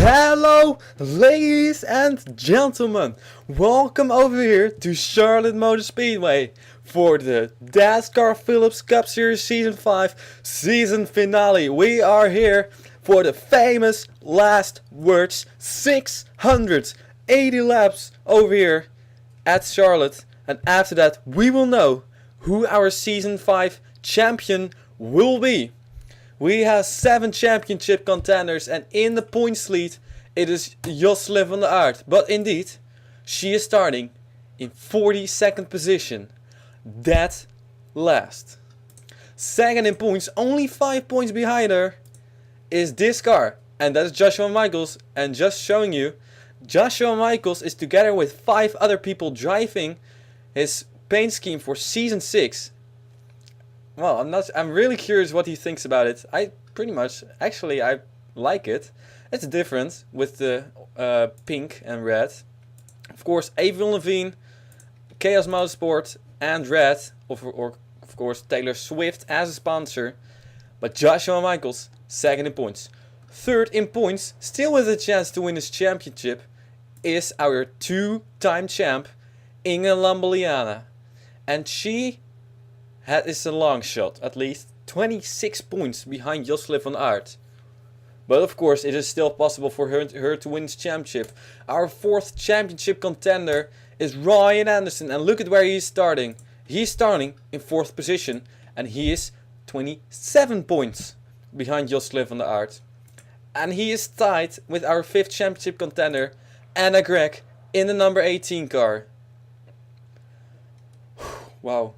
Hello, ladies and gentlemen. Welcome over here to Charlotte Motor Speedway for the Dascar Phillips Cup Series Season 5 season finale. We are here for the famous last words, 680 laps over here at Charlotte. And after that, we will know who our Season 5 champion will be. We have 7 championship contenders, and in the points lead it is Josle van der Aert. But indeed, she is starting in 42nd position, dead last. Second in points, only 5 points behind her, is Dascar, and that is Joshua Michaels. And just showing you, Joshua Michaels is together with 5 other people driving his paint scheme for Season 6. Well, I'm really curious what he thinks about it. I like it. It's different with the pink and red. Of course, Avril Lavigne, Chaos Motorsport and Red, or of course Taylor Swift as a sponsor. But Joshua Michaels, second in points. Third in points, still with a chance to win this championship, is our 2-time champ, Inge Lamborghini. And she is a long shot, at least 26 points behind Josle van der Aert. But of course, it is still possible for her to win this championship. Our 4th championship contender is Ryan Anderson, and look at where he is starting. He is starting in 4th position, and he is 27 points behind Josle van der Aert. And he is tied with our 5th championship contender, Anna Gregg, in the number 18 car. Wow.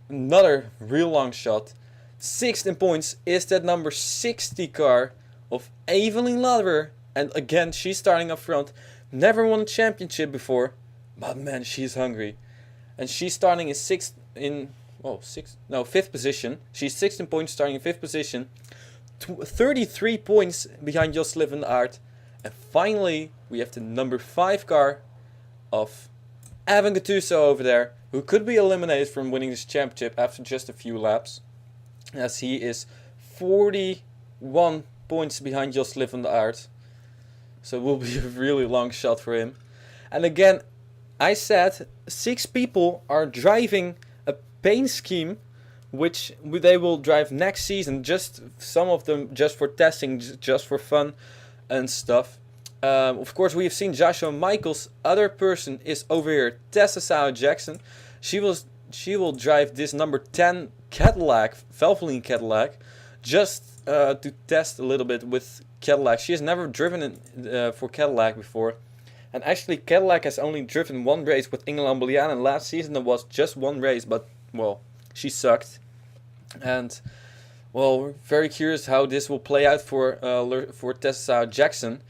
Another real long shot. 6th in points is that number 60 car of Evelyn Lauder. And again, she's starting up front. Never won a championship before. But man, she's hungry. And she's starting in 5th position. She's 6th in points, starting in 5th position. 33 points behind Josle van der Aert. And finally, we have the number 5 car of Evan Gattuso over there, who could be eliminated from winning this championship after just a few laps, as he is 41 points behind Josle van der Aert. So it will be a really long shot for him. And again, I said 6 people are driving a paint scheme which they will drive next season, just some of them just for testing, just for fun and stuff. Of course, we have seen Joshua Michaels. Other person is over here, Tessa Jackson. She will drive this number 10 Cadillac, Valvoline Cadillac, just to test a little bit with Cadillac. She has never driven for Cadillac before. And actually, Cadillac has only driven 1 race with Inge Lamborghini, and last season there was just 1 race, but, well, she sucked. And, well, we're very curious how this will play out for Tessa Jackson.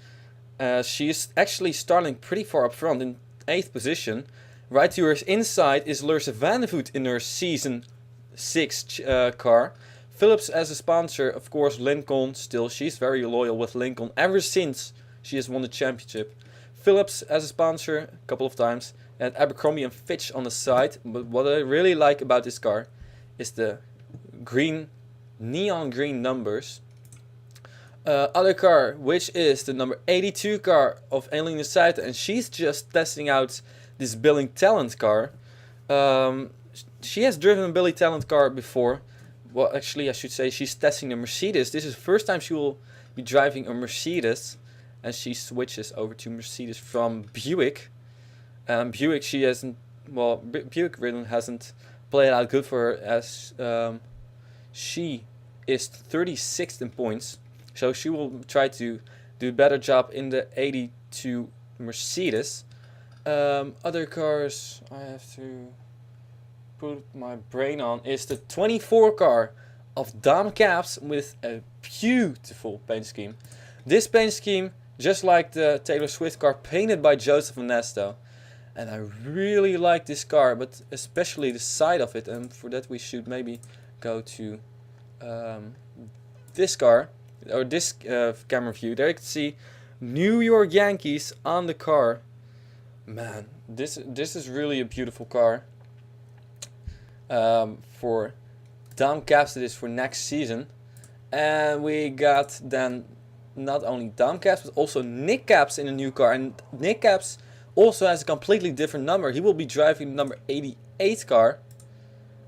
She's actually starting pretty far up front in 8th position. Right to her inside is Lurse Van Voet in her Season 6 car. Phillips as a sponsor, of course, Lincoln still. She's very loyal with Lincoln ever since she has won the championship. Phillips as a sponsor a couple of times. And Abercrombie and Fitch on the side. But what I really like about this car is the neon green numbers. Other car, which is the number 82 car of Eline Seite, and she's just testing out this Billy Talent car. She has driven a Billy Talent car before. Well, actually, I should say she's testing a Mercedes. This is the first time she will be driving a Mercedes, and she switches over to Mercedes from Buick. Buick, Buick really hasn't played out good for her, as she is 36th in points. So she will try to do a better job in the 82 Mercedes. Other cars I have to put my brain on is the 24 car of Dam Caps with a beautiful paint scheme. This paint scheme, just like the Taylor Swift car, painted by Joseph Ernesto. And I really like this car, but especially the side of it. And for that we should maybe go to this car. Or this camera view. There you can see New York Yankees on the car. Man, this is really a beautiful car. For Dam Caps, it is for next season. And we got then not only dam caps but also Nick caps in a new car, and Nick caps also has a completely different number. He will be driving the number 88 car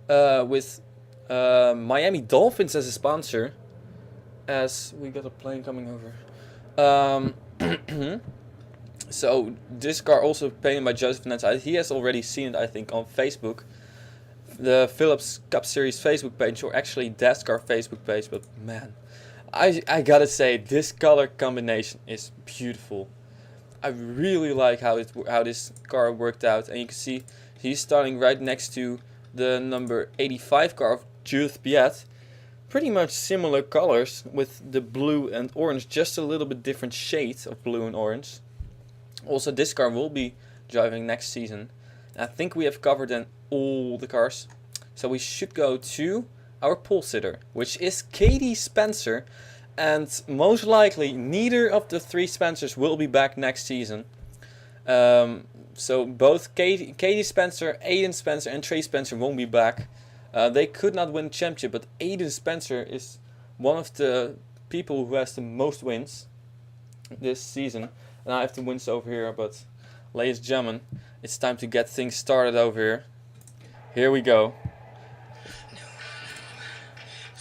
with Miami Dolphins as a sponsor. As we got a plane coming over. So this car also painted by Joseph Nance. He has already seen it, I think, on Facebook. The Philips Cup Series Facebook page, or actually Dascar Facebook page. But man, I gotta say, this color combination is beautiful. I really like how this car worked out. And you can see he's starting right next to the number 85 car of Judith Piet. Pretty much similar colors with the blue and orange, just a little bit different shades of blue and orange. Also, this car will be driving next season. I think we have covered then all the cars. So we should go to our pole sitter, which is Katie Spencer. And most likely, neither of the three Spencers will be back next season. So both Katie Spencer, Aiden Spencer and Trey Spencer won't be back. They could not win the championship, but Aiden Spencer is one of the people who has the most wins this season. And I have the wins over here, but ladies and gentlemen, it's time to get things started over here. Here we go.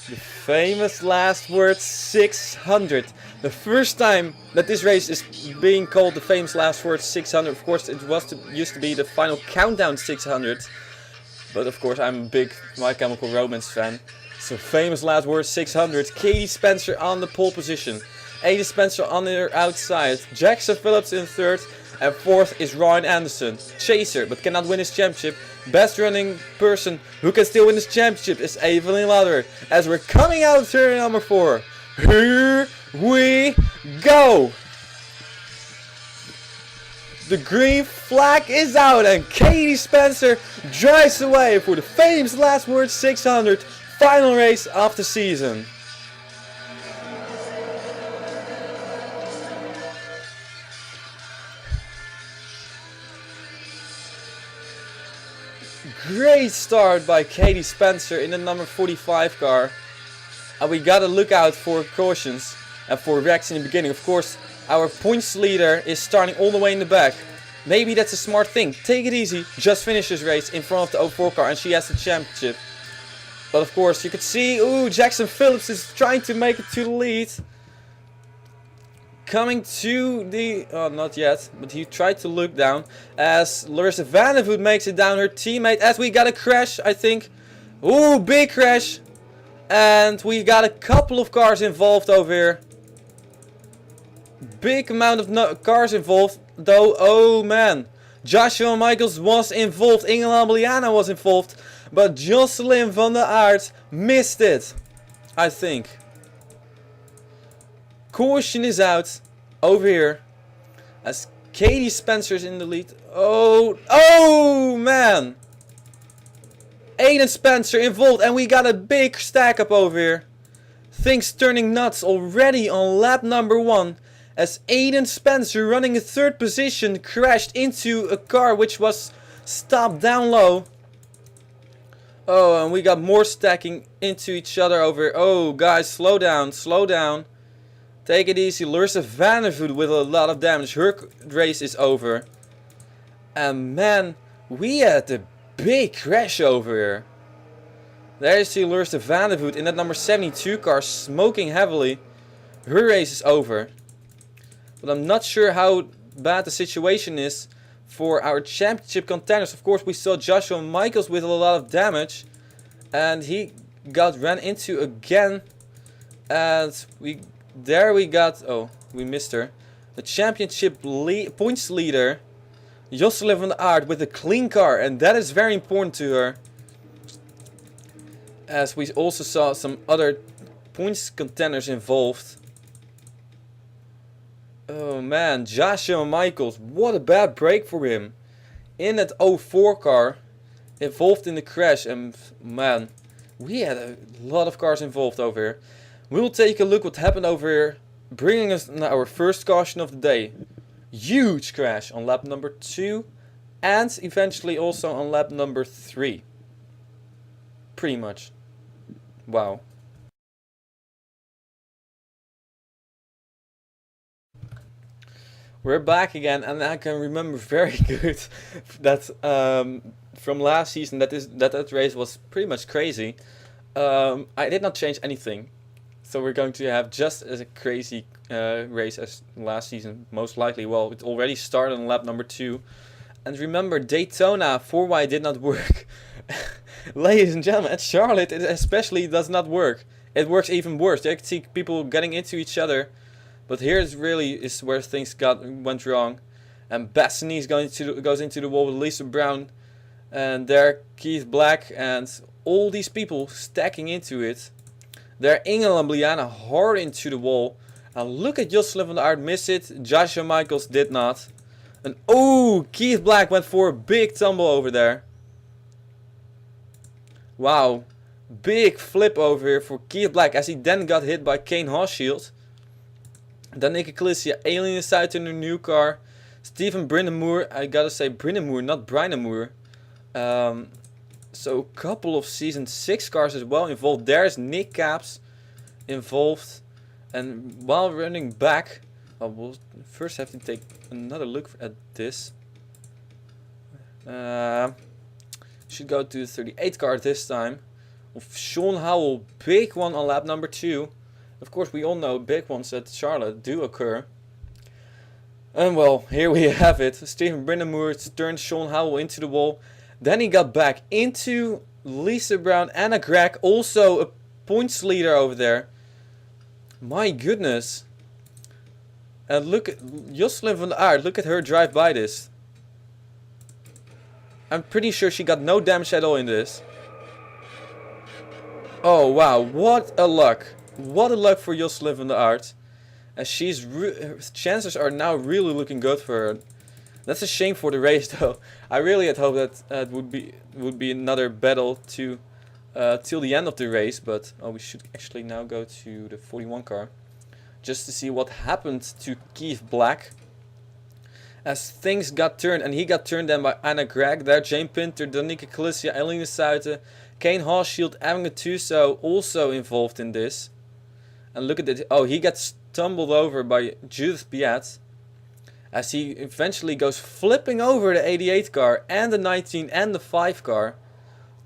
The famous last word 600. The first time that this race is being called the famous last word 600. Of course, it used to be the final countdown 600. But of course, I'm a big My Chemical Romance fan. So famous last word 600. Katie Spencer on the pole position. Aiden Spencer on the outside. Jackson Phillips in third. And fourth is Ryan Anderson. Chaser, but cannot win his championship. Best running person who can still win his championship is Evelyn Lauder. As we're coming out of turn number 4. Here we go. The green flag is out and Katie Spencer drives away for the famous last word 600 final race of the season. Great start by Katie Spencer in the number 45 car. And we gotta look out for cautions and for wrecks in the beginning. Of course, our points leader is starting all the way in the back. Maybe that's a smart thing. Take it easy. Just finish this race in front of the 04 car and she has the championship. But of course, you could see, ooh, Jackson Phillips is trying to make it to the lead. Coming to the, oh, not yet, but he tried to look down as Larissa Vandervoot makes it down her teammate as we got a crash, I think. Ooh, big crash. And we got a couple of cars involved over here. Big amount of cars involved, though. Oh man, Joshua Michaels was involved, Ingela Liana was involved, but Jocelyn van der Aert missed it, I think. Caution is out over here as Katie Spencer's in the lead. Oh man, Aiden Spencer involved, and we got a big stack up over here. Things turning nuts already on lap number 1. As Aiden Spencer, running in third position, crashed into a car which was stopped down low. Oh, and we got more stacking into each other over here. Oh, guys, slow down, slow down. Take it easy. Larissa Vandervoot with a lot of damage. Her race is over. And man, we had a big crash over here. There you see Larissa Vandervoot in that number 72 car, smoking heavily. Her race is over. But I'm not sure how bad the situation is for our championship contenders. Of course, we saw Joshua Michaels with a lot of damage. And he got ran into again. And we got, oh, we missed her. The championship points leader, Jocelyn van der Aert, with a clean car. And that is very important to her. As we also saw some other points contenders involved. Oh man, Joshua Michaels, what a bad break for him. In that 04 car, involved in the crash, and man, we had a lot of cars involved over here. We'll take a look what happened over here, bringing us our first caution of the day. Huge crash on lap number 2, and eventually also on lap number 3. Pretty much. Wow. We're back again, and I can remember very good that from last season that race was pretty much crazy. I did not change anything, so we're going to have just as a crazy race as last season, most likely. Well, it already started on lap number 2, and remember Daytona 4Y did not work. Ladies and gentlemen, at Charlotte it especially does not work. It works even worse. You can see people getting into each other. But here is where things went wrong, and Bethany goes into the wall with Lisa Brown, and there Keith Black and all these people stacking into it. There Engel and Bliana hard into the wall, and look at Jocelyn van der Aert miss it. Joshua Michaels did not, and oh, Keith Black went for a big tumble over there. Wow, big flip over here for Keith Black as he then got hit by Kane Horsfield. Danica Calicia, Alien aside in her new car. Stephen Brinnemoor, I gotta say Brinnemoor, not Brinnemoor. So a couple of season 6 cars as well involved. There's Nick Caps involved. And while running back, we'll first have to take another look at this. Should go to the 38 car this time. Of Sean Howell, big one on lap number 2. Of course, we all know big ones at Charlotte do occur. And well, here we have it. Stephen Brinnemoor turned Sean Howell into the wall. Then he got back into Lisa Brown, Anna Gregg, also a points leader over there. My goodness. And look at Jocelyn van der Aert. Look at her drive by this. I'm pretty sure she got no damage at all in this. Oh wow, what a luck. What a luck for Jocelyn van der Aert. As her chances are now really looking good for her. That's a shame for the race though. I really had hoped that it would be another battle to till the end of the race, but we should actually now go to the 41 car just to see what happened to Keith Black. As things got turned, and he got turned then by Anna Gregg. There Jane Pinter, Danica Calicia, Elena Suiten, Kane Horsfield, Evan Gattuso also involved in this. And look at it. Oh, he gets stumbled over by Judith Piat. As he eventually goes flipping over the 88 car and the 19 and the 5 car.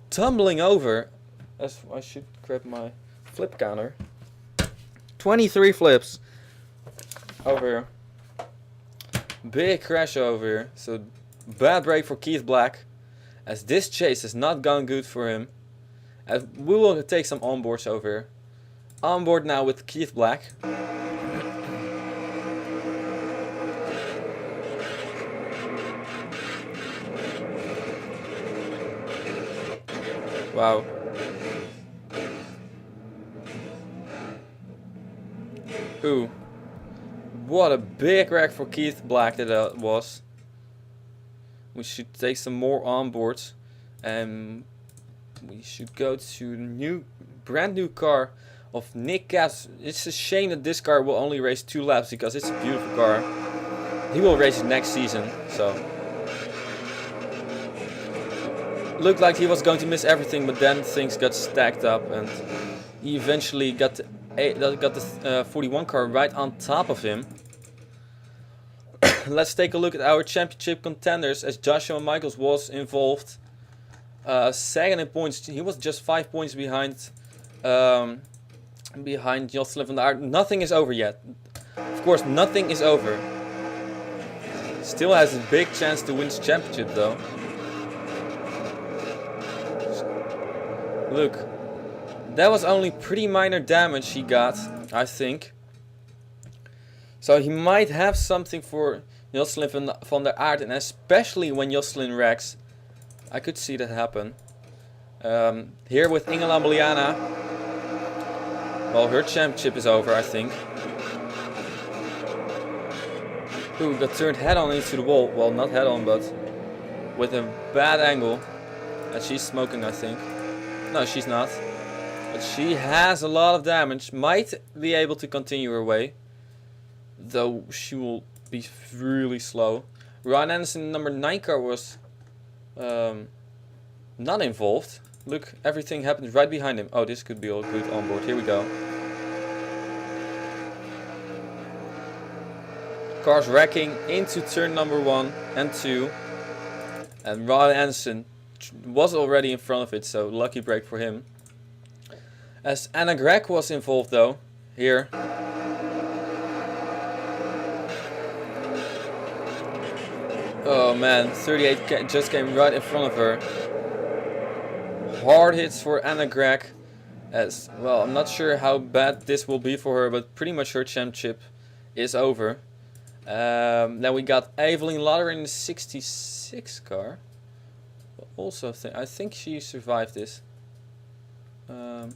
Tumbling over. As I should grab my flip counter. 23 flips. Over here. Big crash over here. So bad break for Keith Black. As this chase has not gone good for him. As we will take some onboards over here. On board now with Keith Black. Wow. Ooh. What a big wreck for Keith Black that was. We should take some more onboards. And we should go to the brand new car of Nick Cass. It's a shame that this car will only race 2 laps because it's a beautiful car. He will race it next season, so. Looked like he was going to miss everything, but then things got stacked up and he eventually got the 41 car right on top of him. Let's take a look at our championship contenders as Joshua Michaels was involved. Second in points, he was just 5 points behind Jocelyn van der Aert. Nothing is over yet. Of course, nothing is over. Still has a big chance to win the championship though. Look, that was only pretty minor damage he got, I think. So he might have something for Jocelyn van der Aert, and especially when Jocelyn wrecks. I could see that happen. Here with Ingela Ameliana. Well, her championship is over, I think. Ooh, got turned head on into the wall. Well, not head on, but with a bad angle. And she's smoking, I think. No, she's not. But she has a lot of damage. Might be able to continue her way. Though she will be really slow. Ryan Anderson, number 9 car, was not involved. Look, everything happens right behind him. Oh, this could be all good on board. Here we go. Cars wrecking into turn number 1 and 2. And Ron Anderson was already in front of it, so lucky break for him. As Anna Gregg was involved though, here. Oh man, 38 just came right in front of her. Hard hits for Anna Gregg. As well, I'm not sure how bad this will be for her, but pretty much her championship is over. Then we got Evelyn Lauder in the 66 car. Also, I think she survived this. Or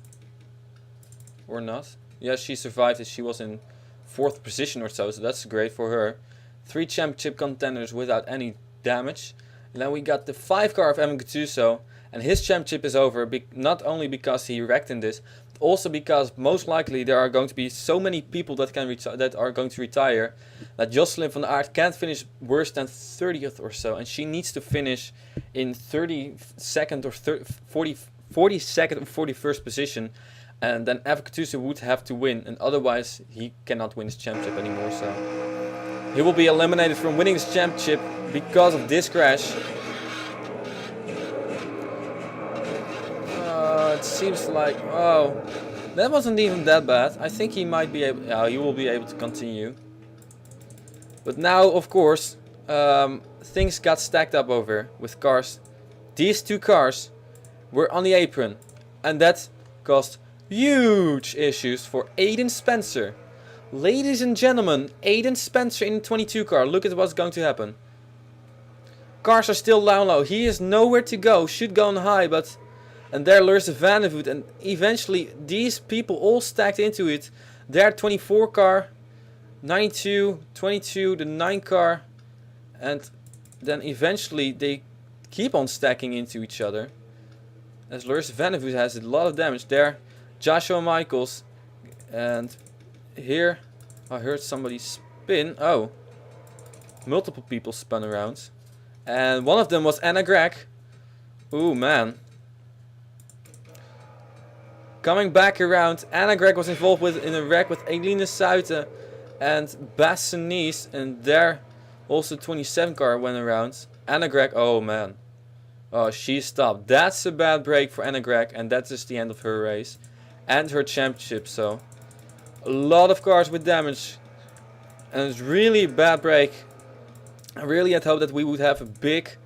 not. Yeah, she survived it. She was in 4th position or so that's great for her. 3 championship contenders without any damage. And then we got the 5 car of Evan Gattuso. And his championship is over, not only because he wrecked in this, but also because most likely there are going to be so many people that are going to retire that Jocelyn van Aert can't finish worse than 30th or so, and she needs to finish in 32nd or 42nd or 41st position, and then Evan Gattuso would have to win, and otherwise he cannot win his championship anymore. So he will be eliminated from winning his championship because of this crash. It seems like, oh, that wasn't even that bad. I think he might be able, he will be able to continue. But now, of course, things got stacked up over with cars. These 2 cars were on the apron, and that caused huge issues for Aiden Spencer. Ladies and gentlemen, Aiden Spencer in the 22 car. Look at what's going to happen. Cars are still down low. He is nowhere to go. Should go on high, but... And there lures the Vandervoot, and eventually these people all stacked into it. Their 24 car, 92, 22, the 9 car, and then eventually they keep on stacking into each other. As Lurs Vandervoot has a lot of damage there. Joshua Michaels, and here I heard somebody spin. Oh, multiple people spun around, and one of them was Anna Gregg. Ooh man. Coming back around, Anna Gregg was involved in a wreck with Eline Suiten and Bassenese, and there also 27 car went around. Anna Gregg, oh man. Oh, she stopped. That's a bad break for Anna Gregg, and that is the end of her race and her championship. So a lot of cars with damage, and it's really a bad break. I really had hoped that we would have a big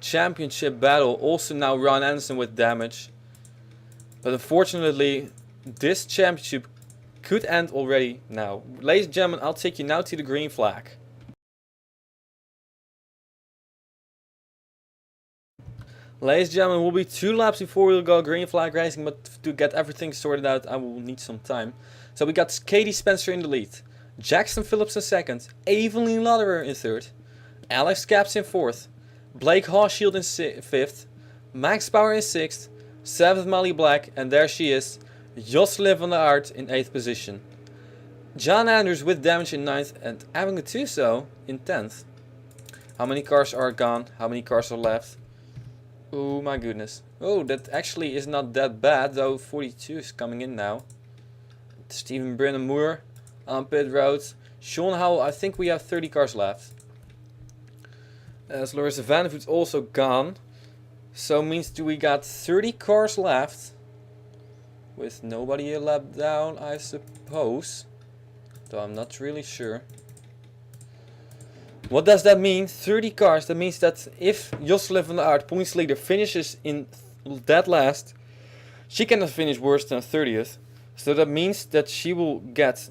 championship battle. Also now Ron Anderson with damage. But unfortunately, this championship could end already now. Ladies and gentlemen, I'll take you now to the green flag. Ladies and gentlemen, it will be 2 laps before we'll go green flag racing, but to get everything sorted out, I will need some time. So we got Katie Spencer in the lead, Jackson Phillips in 2nd, Evelyn Lauderer in 3rd, Alex Caps in 4th, Blake Hawshield in 5th, Max Bauer in 6th, 7th Molly Black, and there she is, Jocelyn van Aert in 8th position. John Andrews with damage in 9th, and Evan Gattuso in 10th. How many cars are gone? How many cars are left? Oh my goodness. Oh, that actually is not that bad, though 42 is coming in now. Stephen Brennan Moore on pit road. Sean Howell, I think we have 30 cars left. As Loris Vandervoot's also gone. So means we got 30 cars left. With nobody a lap down, I suppose. Though I'm not really sure. What does that mean? 30 cars. That means that if Jocelyn van Aert, points leader, finishes in dead last, she cannot finish worse than 30th. So that means that she will get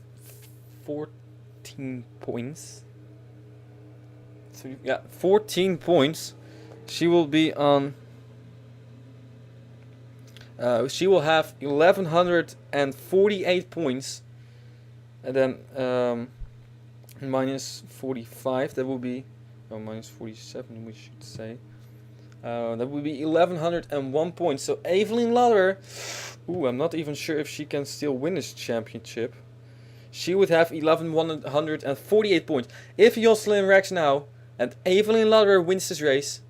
14 points. Yeah, 14 points. She will be on... she will have 1148 points. And then... minus 45, that will be, oh, minus 47 we should say. That would be 1101 points. So Evelyn Lauderer, ooh, I'm not even sure if she can still win this championship. She would have 1148 points. If Jocelyn wrecks now and Evelyn Lauderer wins this race,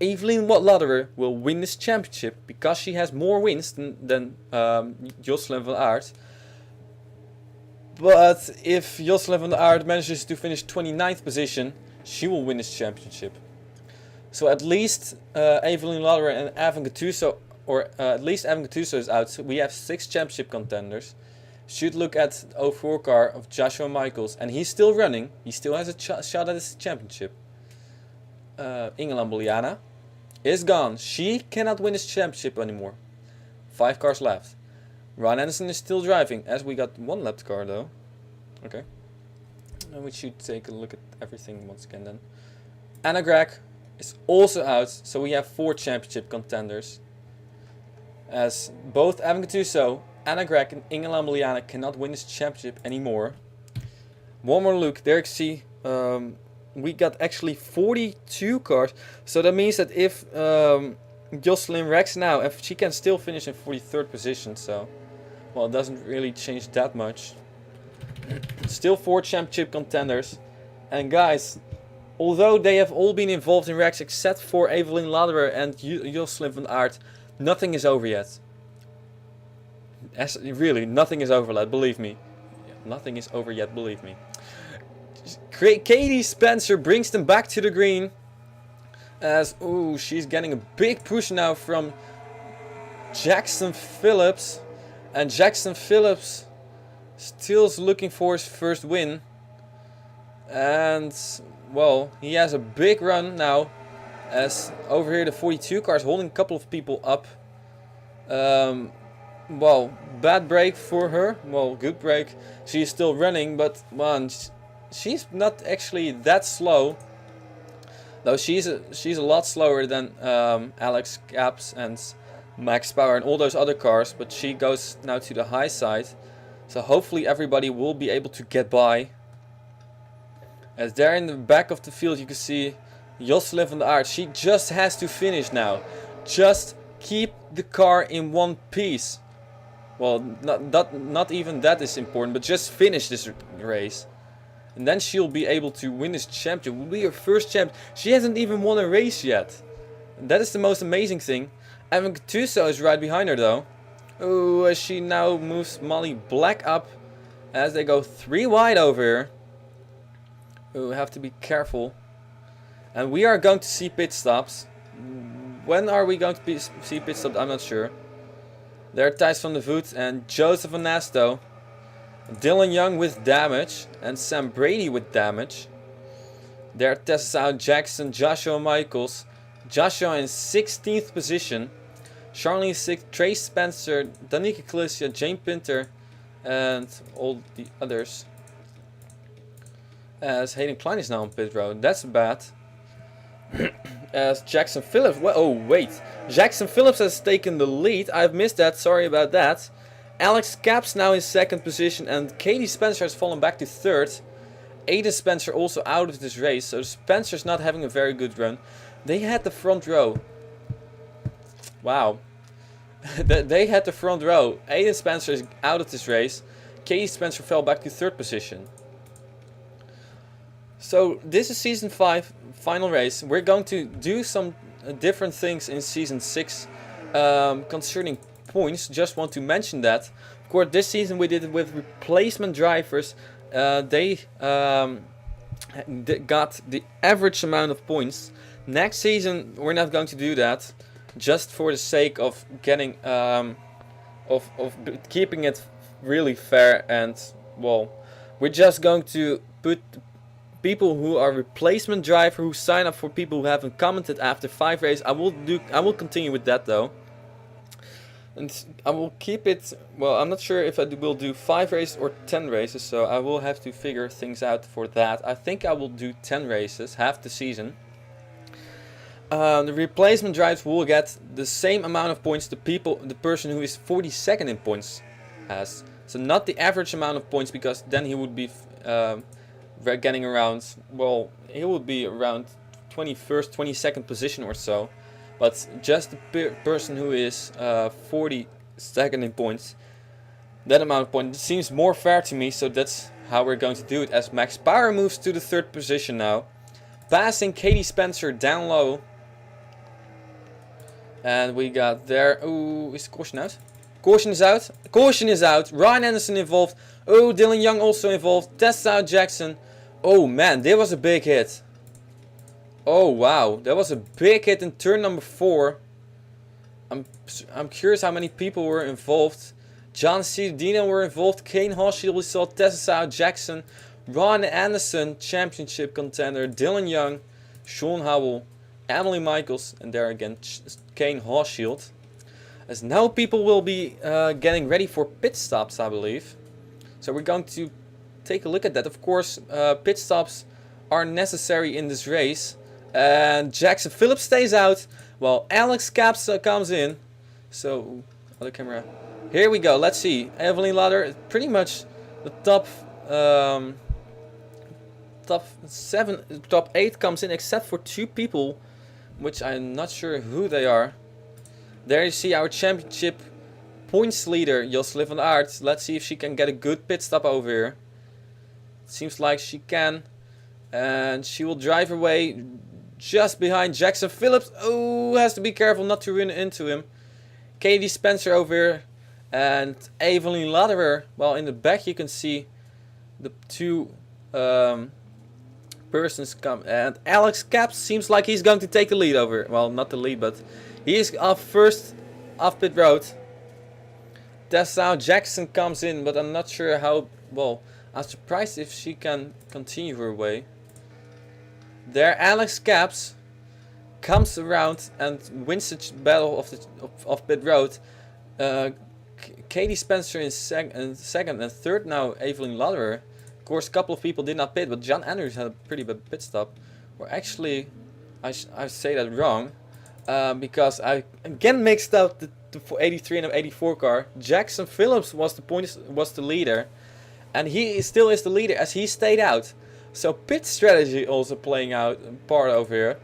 Evelyn Lauderer will win this championship because she has more wins than Jocelyn van Aert. But if Jocelyn van der Aert manages to finish 29th position, she will win this championship. So at least Evelyn Lauderer and Evan Gattuso, or at least Evan Gattuso is out. So we have 6 championship contenders. Should look at the 04 car of Joshua Michaels, and he's still running. He still has a shot at his championship. Inge Lambliana is gone. She cannot win this championship anymore. 5 cars left. Ron Anderson is still driving, as we got 1 lapped car though. Okay. And we should take a look at everything once again then. Anna Gregg is also out, so we have 4 championship contenders. As both Evan Gattuso, Anna Gregg and Inge Lambliana cannot win this championship anymore. One more look, there you see, we got actually 42 cars. So that means that if Jocelyn wrecks now, if she can still finish in 43rd position, so... Well, it doesn't really change that much. Still 4 championship contenders. And guys, although they have all been involved in wrecks except for Evelyn Lauderer and Jocelyn van Aert, nothing is over yet. Really, nothing is over yet, believe me. Nothing is over yet, believe me. Katie Spencer brings them back to the green. As, ooh, she's getting a big push now from Jackson Phillips. And Jackson Phillips still looking for his first win. And, well, he has a big run now. As over here the 42 car is holding a couple of people up. Well, bad break for her. Well, good break. She's still running, but man, she's not actually that slow. Though she's a lot slower than Alex Caps and Max Power and all those other cars, but she goes now to the high side. So hopefully everybody will be able to get by. As there in the back of the field you can see Jocelyn van der Aert. She just has to finish now. Just keep the car in one piece. Well, not even that is important, but just finish this race. And then she'll be able to win this championship. Will be her first champ. She hasn't even won a race yet. And that is the most amazing thing. Evan Gattuso is right behind her though. Oh, as she now moves Molly Black up as they go 3 wide over here. Oh, have to be careful. And we are going to see pit stops. When are we going to see pit stops? I'm not sure. There Thijs van der Voet and Joseph Anasto. Dylan Young with damage and Sam Brady with damage. There Tessa out Jackson, Joshua Michaels. Joshua in 16th position. Charlene 6th, Trace Spencer, Danica Calicia, Jane Pinter, and all the others. As Hayden Klein is now on pit road. That's bad. As Jackson Phillips... Oh, wait. Jackson Phillips has taken the lead. I've missed that. Sorry about that. Alex Caps now in 2nd position. And Katie Spencer has fallen back to 3rd. Aiden Spencer also out of this race. So Spencer's not having a very good run. They had the front row. Wow. They had the front row. Aiden Spencer is out of this race. Katie Spencer fell back to 3rd position. So this is season 5 final race. We're going to do some different things in season 6 concerning points. Just want to mention that. Of course, this season we did it with replacement drivers. They got the average amount of points. Next season we're not going to do that, just for the sake of getting of keeping it really fair. And well, we're just going to put people who are replacement driver who sign up for people who haven't commented after 5 races. I will continue with that though, and I will keep it. Well, I'm not sure if I will do 5 races or 10 races, so I will have to figure things out for that. I think I will do 10 races, half the season. The replacement drivers will get the same amount of points the person who is 42nd in points has. So not the average amount of points, because then he would be getting around, well, he would be around 21st, 22nd position or so. But just the person who is 42nd in points, that amount of points seems more fair to me. So that's how we're going to do it. As Max Power moves to the 3rd position now, passing Katie Spencer down low. And we got there. Ooh, is the caution out? Caution is out. Caution is out. Ryan Anderson involved. Oh, Dylan Young also involved. Dascar Jackson. Oh man, this was a big hit. Oh wow, that was a big hit in turn number 4. I'm curious how many people were involved. John C. Dino were involved. Kane Hoshiel, we saw Dascar Jackson. Ryan Anderson, championship contender. Dylan Young, Sean Howell, Emily Michaels, and there again Kane Hoshield. As now people will be getting ready for pit stops, I believe. So we're going to take a look at that. Of course, pit stops are necessary in this race. And Jackson Phillips stays out while Alex Caps comes in. So, other camera. Here we go. Let's see. Evelyn Lauder, pretty much the top 8 comes in, except for 2 people, which I'm not sure who they are. There you see our championship points leader, Jocelyn van Aert. Let's see if she can get a good pit stop over here. Seems like she can. And she will drive her way just behind Jackson Phillips. Oh, has to be careful not to run into him. Katie Spencer over here. And Evelyn Lauderer. Well, in the back you can see the 2 persons come. And Alex Caps seems like he's going to take the lead over. Well, not the lead, but he is off first off pit road. Dascar Jackson comes in, but I'm not sure how. Well, I'm surprised if she can continue her way. There, Alex Caps comes around and wins the battle of pit road. Katie Spencer in second and third now. Evelyn Lauderer. Of course, a couple of people did not pit, but John Andrews had a pretty bad pit stop. Or actually, I say that wrong. Because I again mixed up the 83 and the 84 car. Jackson Phillips was the leader, and he still is the leader as he stayed out. So pit strategy also playing out part over here.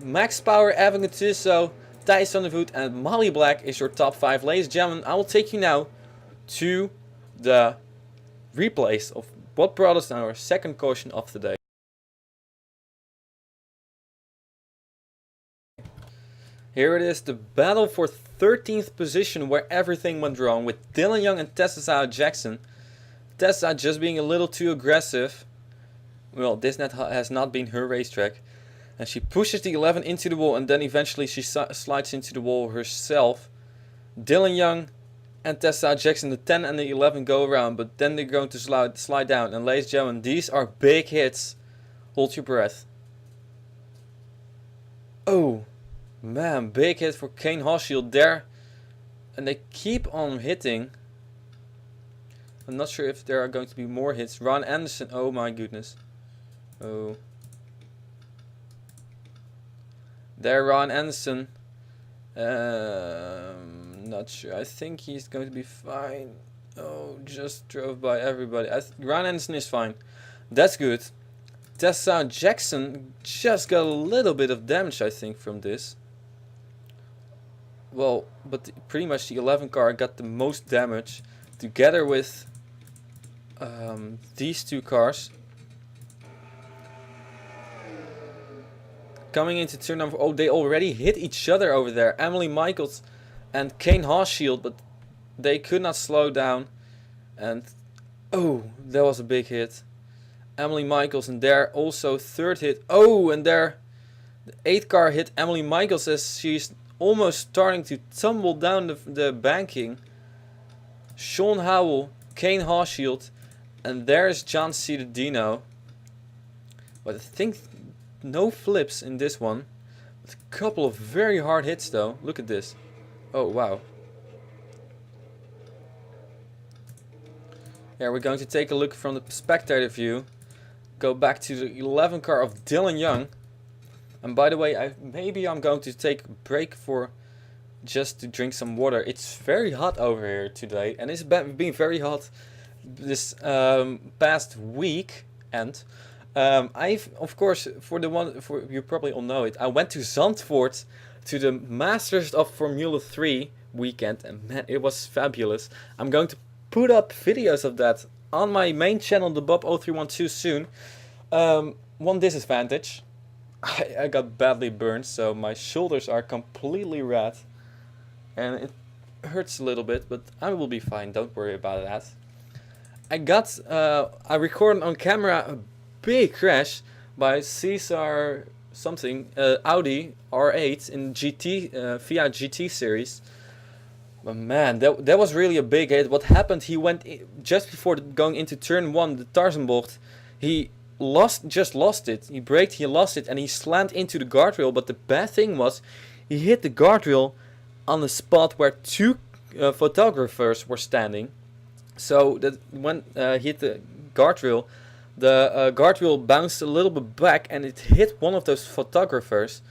Max Power, Evan Gattuso, Thijs van der Voet, and Molly Black is your top 5. Ladies and gentlemen, I will take you now to the replays of what brought us our second caution of the day. Here it is, the battle for 13th position where everything went wrong with Dylan Young and Dascar Jackson. Tessa just being a little too aggressive. Well, this has not been her racetrack. And she pushes the 11 into the wall and then eventually she slides into the wall herself. Dylan Young and Dascar Jackson, the 10 and the 11 go around, but then they're going to slide down. And ladies and gentlemen, these are big hits. Hold your breath. Oh. Man, big hit for Kane Hoshiel there. And they keep on hitting. I'm not sure if there are going to be more hits. Ron Anderson, oh my goodness. Oh. There, Ron Anderson. Not sure. I think he's going to be fine. Oh, just drove by everybody. Ron Anderson is fine. That's good. Dascar Jackson just got a little bit of damage, I think, from this. Well, but pretty much the 11 car got the most damage together with these 2 cars. Coming into turn number... Oh, they already hit each other over there. Emily Michaels and Kane Hoshield, but they could not slow down. And... oh, that was a big hit. Emily Michaels, and there also third hit. Oh, and there the 8 car hit Emily Michaels as she's almost starting to tumble down the banking. Sean Howell, Kane Hoshield, and there's John C. Dino. But I think no flips in this one. With a couple of very hard hits though. Look at this. Oh wow. Yeah, we're going to take a look from the spectator view. Go back to the 11 car of Dylan Young. And by the way, maybe I'm going to take a break for just to drink some water. It's very hot over here today, and it's been very hot this past week. And I've, of course, for you probably all know it, I went to Zandvoort to the Masters of Formula 3 weekend, and man, it was fabulous. I'm going to put up videos of that on my main channel, the Bob0312, soon. One disadvantage. I got badly burned, so my shoulders are completely red. And hurts a little bit, but I will be fine. Don't worry about that. I recorded on camera a big crash by Caesar something, Audi R8 in GT, Fiat GT series. But man, that was really a big hit. What happened, he went just before going into turn 1, the Tarzanbocht, he just lost it. He braked, he lost it, and he slammed into the guardrail. But the bad thing was, he hit the guardrail on the spot where 2 photographers were standing. So that when he hit the guardrail bounced a little bit back and it hit one of those photographers,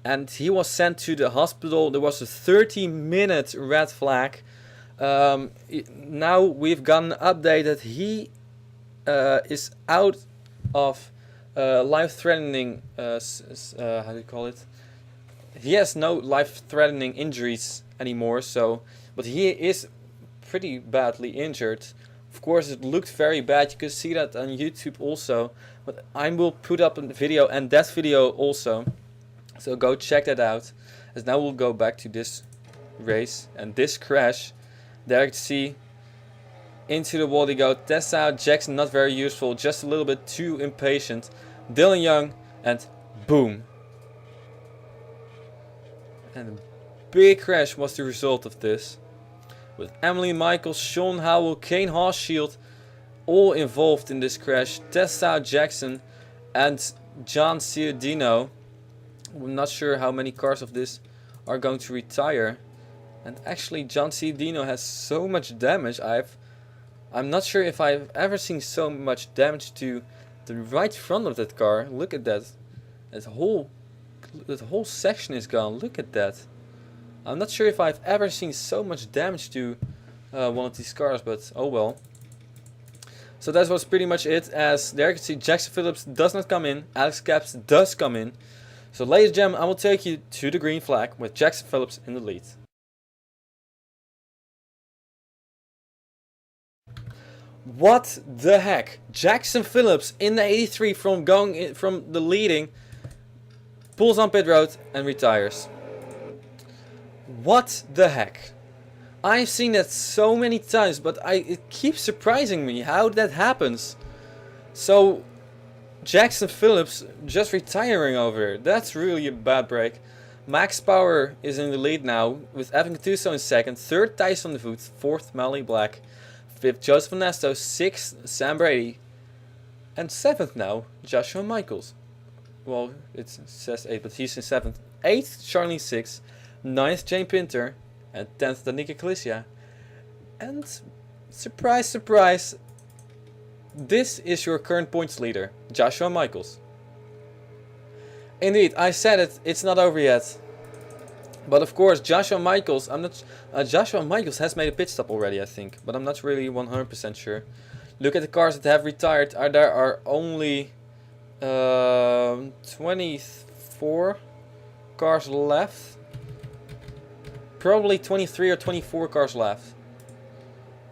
and he was sent to the hospital. There was a 30-minute red flag. Now we've gotten an update that he is out of life-threatening, how do you call it? He has no life-threatening injuries anymore, but he is pretty badly injured. Of course, it looked very bad. You can see that on YouTube also, but I will put up a video and that video also, so go check that out. As now we'll go back to this race and this crash. There you see into the wall they go. Test out Jackson, not very useful, just a little bit too impatient. Dylan Young, and boom. And a big crash was the result of this, with Emily Michaels, Sean Howell, Kane Horsfield all involved in this crash. Tessa Jackson and John Ciudino. I'm not sure how many cars of this are going to retire. And actually John Ciudino has so much damage. I'm not sure if I've ever seen so much damage to the right front of that car. Look at that. That whole section is gone. Look at that. I'm not sure if I've ever seen so much damage to one of these cars, but oh well. So that was pretty much it. As there you can see, Jackson Phillips does not come in, Alex Caps does come in. So ladies and gentlemen, I will take you to the green flag with Jackson Phillips in the lead. What the heck? Jackson Phillips in the 83 from the leading, pulls on pit road and retires. What the heck? I've seen that so many times, but it keeps surprising me how that happens. So Jackson Phillips just retiring over there. That's really a bad break. Max Power is in the lead now, with Evan Gattuso in second, third Tyson de Voet, fourth Melanie Black, fifth Joseph Ernesto, sixth Sam Brady, and seventh now Joshua Michaels. Well, it says 8, but he's in 7th. 8th, Charlene 6th. 9th, Jane Pinter. And 10th, Danica Calicia. And, surprise, surprise, this is your current points leader, Joshua Michaels. Indeed, I said it, it's not over yet. But of course, Joshua Michaels has made a pit stop already, I think. But I'm not really 100% sure. Look at the cars that have retired. There are only 24 cars left. Probably 23 or 24 cars left.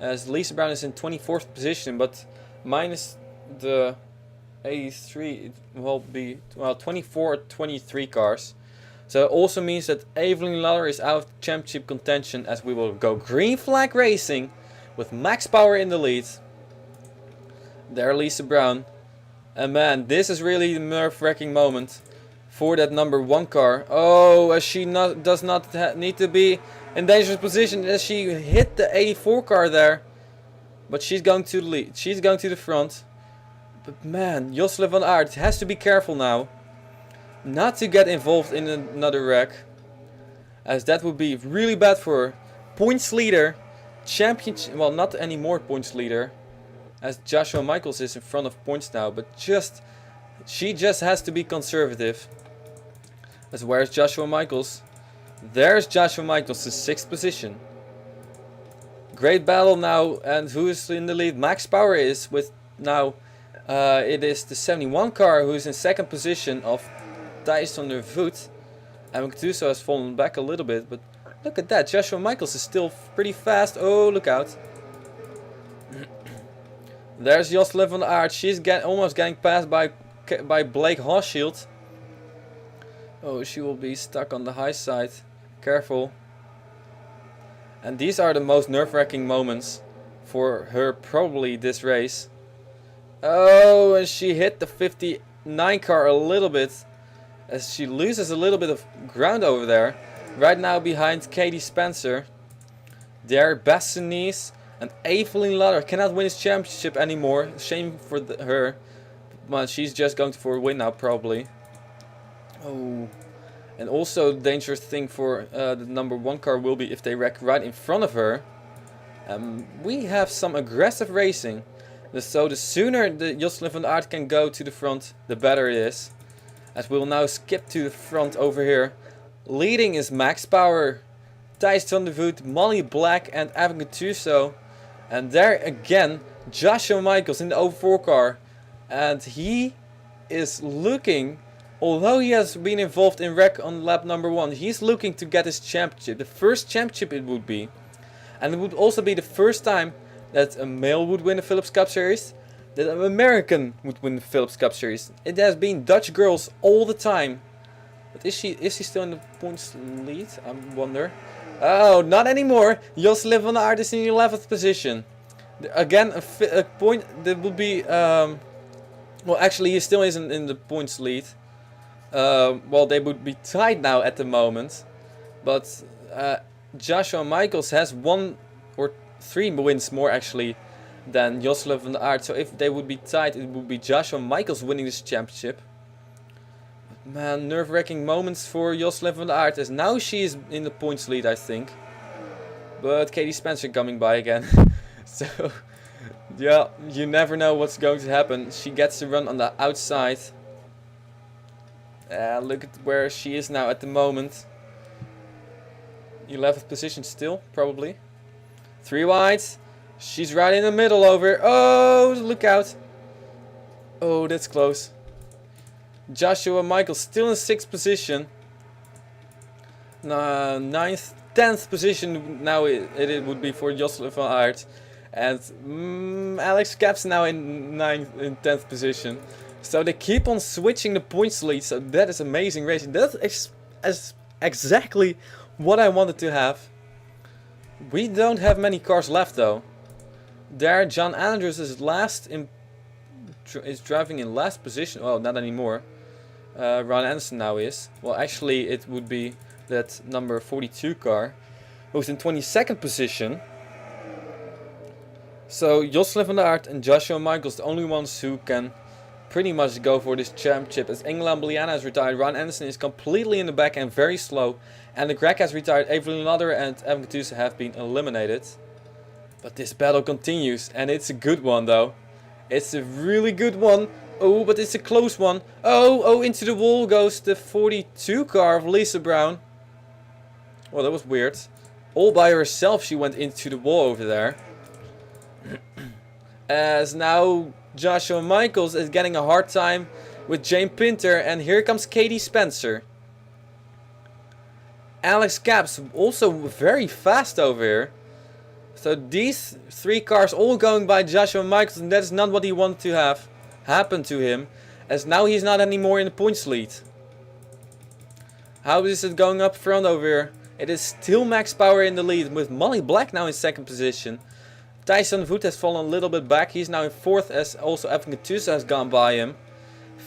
As Lisa Brown is in 24th position, but minus the 83, it will be 24 or 23 cars. So it also means that Evelyn Lawler is out of championship contention, as we will go green flag racing with Max Power in the lead. There Lisa Brown. And man, this is really the nerve-wracking moment for that number 1 car. Oh, as she does not need to be in dangerous position, as she hit the 84 car there. But she's going to the lead. She's going to the front. But man, Josle van Aert has to be careful now not to get involved in another wreck, as that would be really bad for her. Points leader, championship, well, not anymore points leader, as Joshua Michaels is in front of points now, but she just has to be conservative. As where's Joshua Michaels? There's Joshua Michaels in 6th position. Great battle now, and who's in the lead? Max Power is with now. It is the 71 car who's in 2nd position of Tyson de Voet. And Gattuso has fallen back a little bit, but look at that. Joshua Michaels is still pretty fast. Oh, look out. There's Josle van Aert. She's almost getting passed by Blake Horsfield. Oh, she will be stuck on the high side. Careful. And these are the most nerve-wracking moments for her probably this race. Oh, and she hit the 59 car a little bit, as she loses a little bit of ground over there. Right now behind Katie Spencer. There, Bassinis and Evelyn Lauder cannot win his championship anymore. Shame for her. But she's just going for a win now, probably. Oh. And also, the dangerous thing for the number 1 car will be if they wreck right in front of her. We have some aggressive racing. So the sooner the Jocelyn van Aert can go to the front, the better it is. As we'll now skip to the front over here. Leading is Max Power, Thijs van der Voet, Molly Black and Evan Gattuso. And there again, Joshua Michaels in the 04 car. And he is looking, although he has been involved in wreck on lap number 1, he's looking to get his championship. The first championship it would be. And it would also be the first time that a male would win the Philips Cup Series, that an American would win the Philips Cup Series. It has been Dutch girls all the time. But is she still in the points lead? I wonder. Oh, not anymore. Jocelyn van Aert is in the 11th position. Again, a point that would be... well, actually, he still isn't in the points lead. Well, they would be tied now at the moment. But Joshua Michaels has 1 or 3 wins more, actually, than Jocelyn van Aert. So if they would be tied, it would be Joshua Michaels winning this championship. Man, nerve-wracking moments for Jocelyn van Aert, as now she is in the points lead, I think. But Katie Spencer coming by again. So, yeah, you never know what's going to happen. She gets to run on the outside. Look at where she is now at the moment. 11th position still, probably. 3 wide. She's right in the middle over. Oh, look out. Oh, that's close. Joshua Michaels still in 6th position. 9th, 10th position now it would be for Jocelyn van Aert. And Alex Caps now in 10th position. So they keep on switching the points lead. So that is amazing racing. That is exactly what I wanted to have. We don't have many cars left though. There, John Andrews is driving in last position. Well, not anymore. Ron Anderson now is. Well, actually, it would be that number 42 car, who's in 22nd position. So Jocelyn van Aert and Joshua Michaels, the only ones who can pretty much go for this championship. As Engela Ambiliana has retired, Ron Anderson is completely in the back and very slow. And the Greg has retired, Evelyn Lauder and Evan Gattuso have been eliminated. But this battle continues, and it's a good one though. It's a really good one. Oh, but it's a close one. Oh, into the wall goes the 42 car of Lisa Brown. Well, that was weird. All by herself she went into the wall over there. As now Joshua Michaels is getting a hard time with Jane Pinter. And here comes Katie Spencer. Alex Caps also very fast over here. So these 3 cars all going by Joshua Michaels, and that is not what he wanted to have happen to him, as now he's not anymore in the points lead. How is it going up front over here? It is still Max Power in the lead, with Molly Black now in 2nd position. Thijs van der Voet has fallen a little bit back. He's now in 4th, as also Evan Gattuso has gone by him.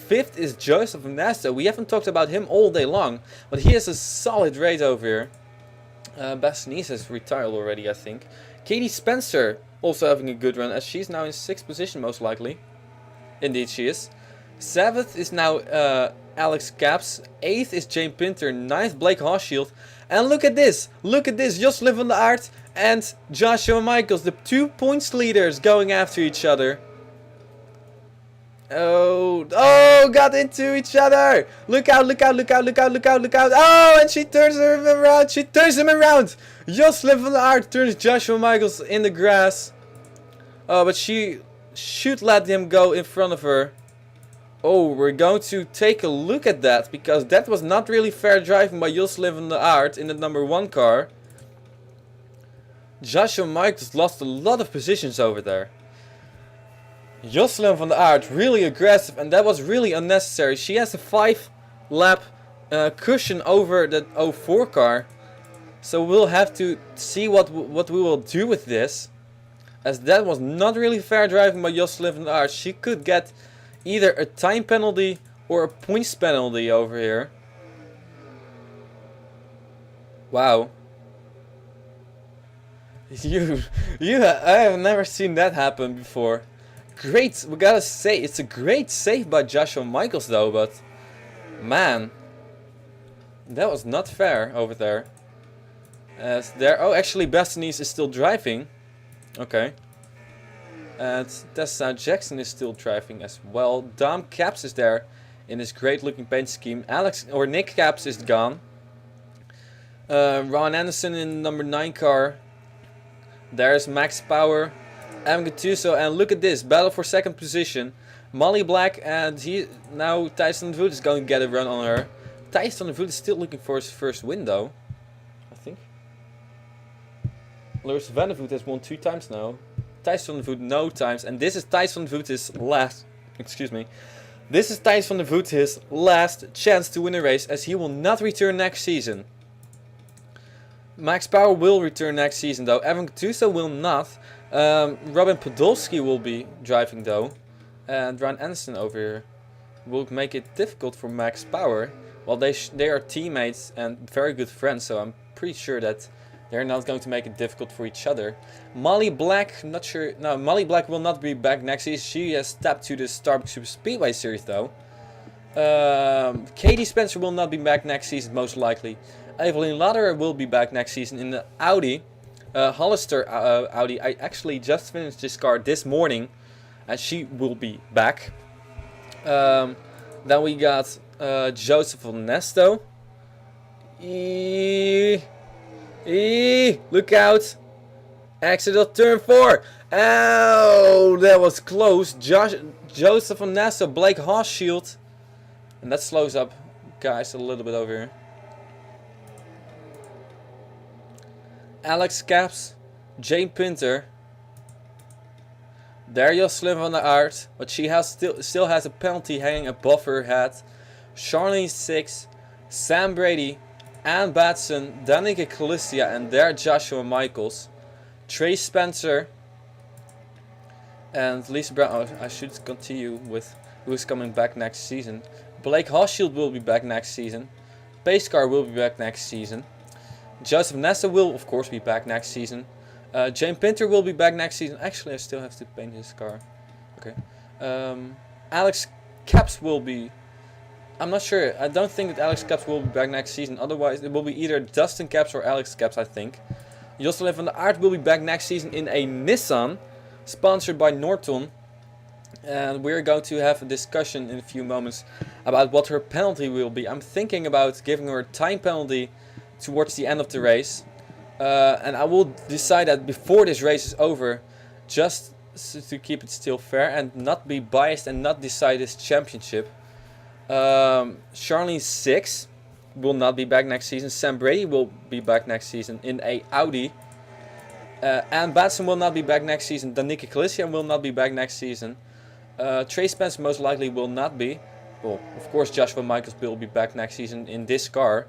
5th is Joseph Nesta. We haven't talked about him all day long, but he has a solid race over here. Bassinis has retired already, I think. Katie Spencer also having a good run, as she's now in 6th position most likely. Indeed she is. 7th is now Alex Caps. 8th is Jane Pinter. 9th Blake Hochschild. And look at this. Look at this. Jocelyn van Aert and Joshua Michaels. The 2 points leaders going after each other. Oh, got into each other. Look out, look out, look out, look out, look out, look out. Oh, and she turns him around. She turns him around. Jocelyn van Aert turns Joshua Michaels in the grass. Oh, but she should let him go in front of her. Oh, we're going to take a look at that, because that was not really fair driving by Jocelyn van Aert in the number 1 car. Joshua Michaels lost a lot of positions over there. Jocelyn van Aert really aggressive, and that was really unnecessary. She has a 5 lap cushion over the 04 car. So we'll have to see what we will do with this, as that was not really fair driving by Josselin van der Aert. She could get either a time penalty or a points penalty over here. Wow. I have never seen that happen before. Great, we gotta say, it's a great save by Joshua Michaels though, but man, that was not fair over there. As there, oh, actually Bastianese is still driving. Okay. And Tessa Jackson is still driving as well. Dom Caps is there in his great looking paint scheme. Nick Caps is gone. Ron Anderson in number 9 car. There's Max Power, Evan Gattuso, and look at this, battle for second position. Molly Black, and now Thijs van der Voet is going to get a run on her. Thijs van der Voet is still looking for his first win though, I think. Lewis van der Voet has won 2 times now. Thijs van der Voet no times, and this is Thijs van der Voet's last, excuse me. This is Thijs van der Voet's last chance to win a race, as he will not return next season. Max Power will return next season though. Evan Gattuso will not. Robin Podolski will be driving though. And Ron Anderson over here will make it difficult for Max Power. Well, they are teammates and very good friends, so I'm pretty sure that they're not going to make it difficult for each other. Molly Black, not sure. No, Molly Black will not be back next season. She has stepped to the Starbucks Super Speedway Series though. Katie Spencer will not be back next season, most likely. Evelyn Lauderer will be back next season in the Audi. Hollister Audi. I actually just finished this car this morning, and she will be back. Then we got Joseph Ernesto. Look out! Exit of turn 4. Oh, that was close. Joseph Ernesto, Blake Hochschild. And that slows up guys a little bit over here. Alex Caps, Jane Pinter. There Josselin van der Aert, but she has still has a penalty hanging above her head. Charlene 6, Sam Brady, Ann Batson, Danica Calistia, and there Joshua Michaels. Trey Spencer and Lisa Brown. Oh, I should continue with who's coming back next season. Blake Hochschild will be back next season. Pacecar will be back next season. Joseph Nessa will of course be back next season. Jane Pinter will be back next season. Actually, I still have to paint his car. Okay. Alex Caps will be... I'm not sure. I don't think that Alex Caps will be back next season. Otherwise, it will be either Dustin Caps or Alex Caps, I think. Josselin van der Aert will be back next season in a Nissan, sponsored by Norton. And we're going to have a discussion in a few moments about what her penalty will be. I'm thinking about giving her a time penalty towards the end of the race. And I will decide that before this race is over, just to keep it still fair and not be biased and not decide this championship. Charlene 6 will not be back next season. Sam Brady will be back next season in a Audi. Ann Batson will not be back next season. Danica Calistia will not be back next season. Trey Spence most likely will not be. Well, of course Joshua Michaels will be back next season in this car.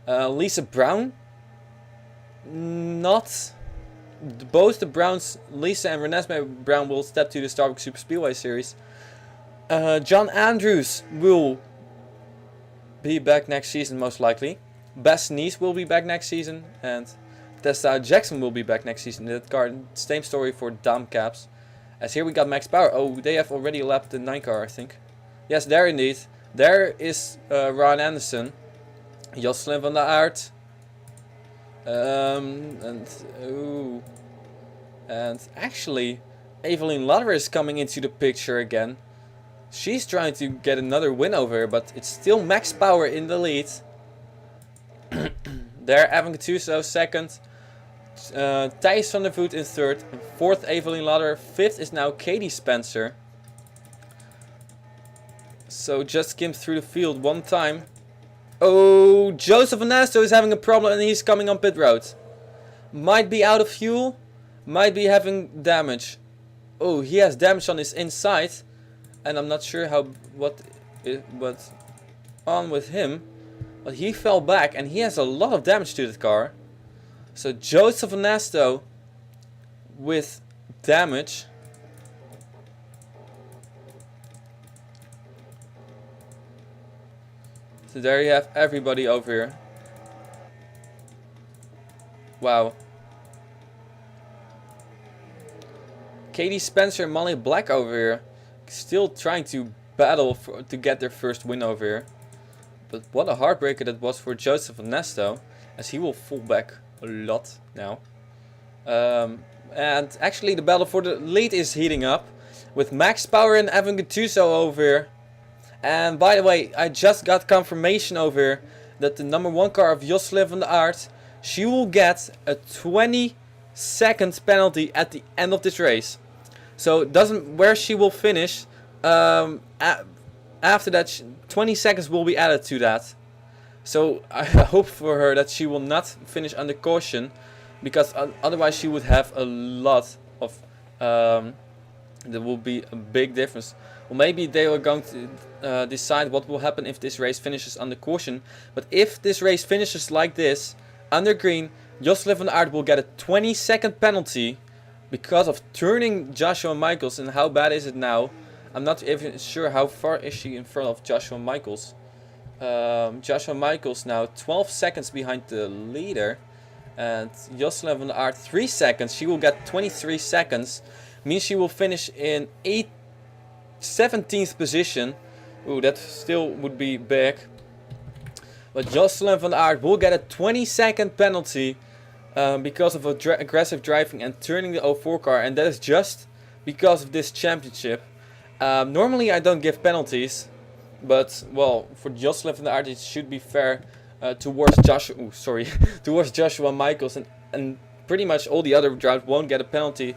Lisa Brown, not. Both the Browns, Lisa and Renesmee Brown, will step to the Starbucks Super Speedway Series. John Andrews will be back next season most likely. Bess Nice will be back next season, and Tessa Jackson will be back next season in that car. Same story for Dam Caps. As here we got Max Power. Oh, they have already lapped the 9 car, I think. Yes, there indeed. There is Ron Anderson. Josselin van der Aert. And actually, Evelyn Lauderer is coming into the picture again. She's trying to get another win over her, but it's still Max Power in the lead. There, Evan Gattuso second. Thijs van der Voet in third. Fourth, Evelyn Lauderer. Fifth is now Katie Spencer. So just skim through the field one time. Oh, Joseph Ernesto is having a problem and he's coming on pit road. Might be out of fuel. Might be having damage. Oh, he has damage on his inside. And I'm not sure what's on with him. But he fell back and he has a lot of damage to the car. So Joseph Ernesto with damage. So there you have everybody over here. Wow. Katie Spencer and Molly Black over here. Still trying to battle to get their first win over here. But what a heartbreaker that was for Joseph Ernesto. As he will fall back a lot now. And actually the battle for the lead is heating up. With Max Power and Evan Gattuso over here. And by the way, I just got confirmation over here that the number 1 car of Josselin van der Aert, she will get a 20-second penalty at the end of this race. So it doesn't where she will finish. After that, 20 seconds will be added to that. So I hope for her that she will not finish under caution, because otherwise she would have a lot of. There will be a big difference. Well, maybe they are going to decide what will happen if this race finishes under caution. But if this race finishes like this, under green, Josselin van der Aert will get a 20-second penalty because of turning Joshua Michaels. And how bad is it now? I'm not even sure how far is she in front of Joshua Michaels. Joshua Michaels now 12 seconds behind the leader. And Josselin van der Aert 3 seconds. She will get 23 seconds. Means she will finish in 17th position. Ooh, that still would be big. But Josselin van der Aert will get a 20-second penalty because of aggressive driving and turning the 04 car. And that is just because of this championship. Normally I don't give penalties. But, well, for Josselin van der Aert it should be fair towards Joshua Michaels. And pretty much all the other drivers won't get a penalty.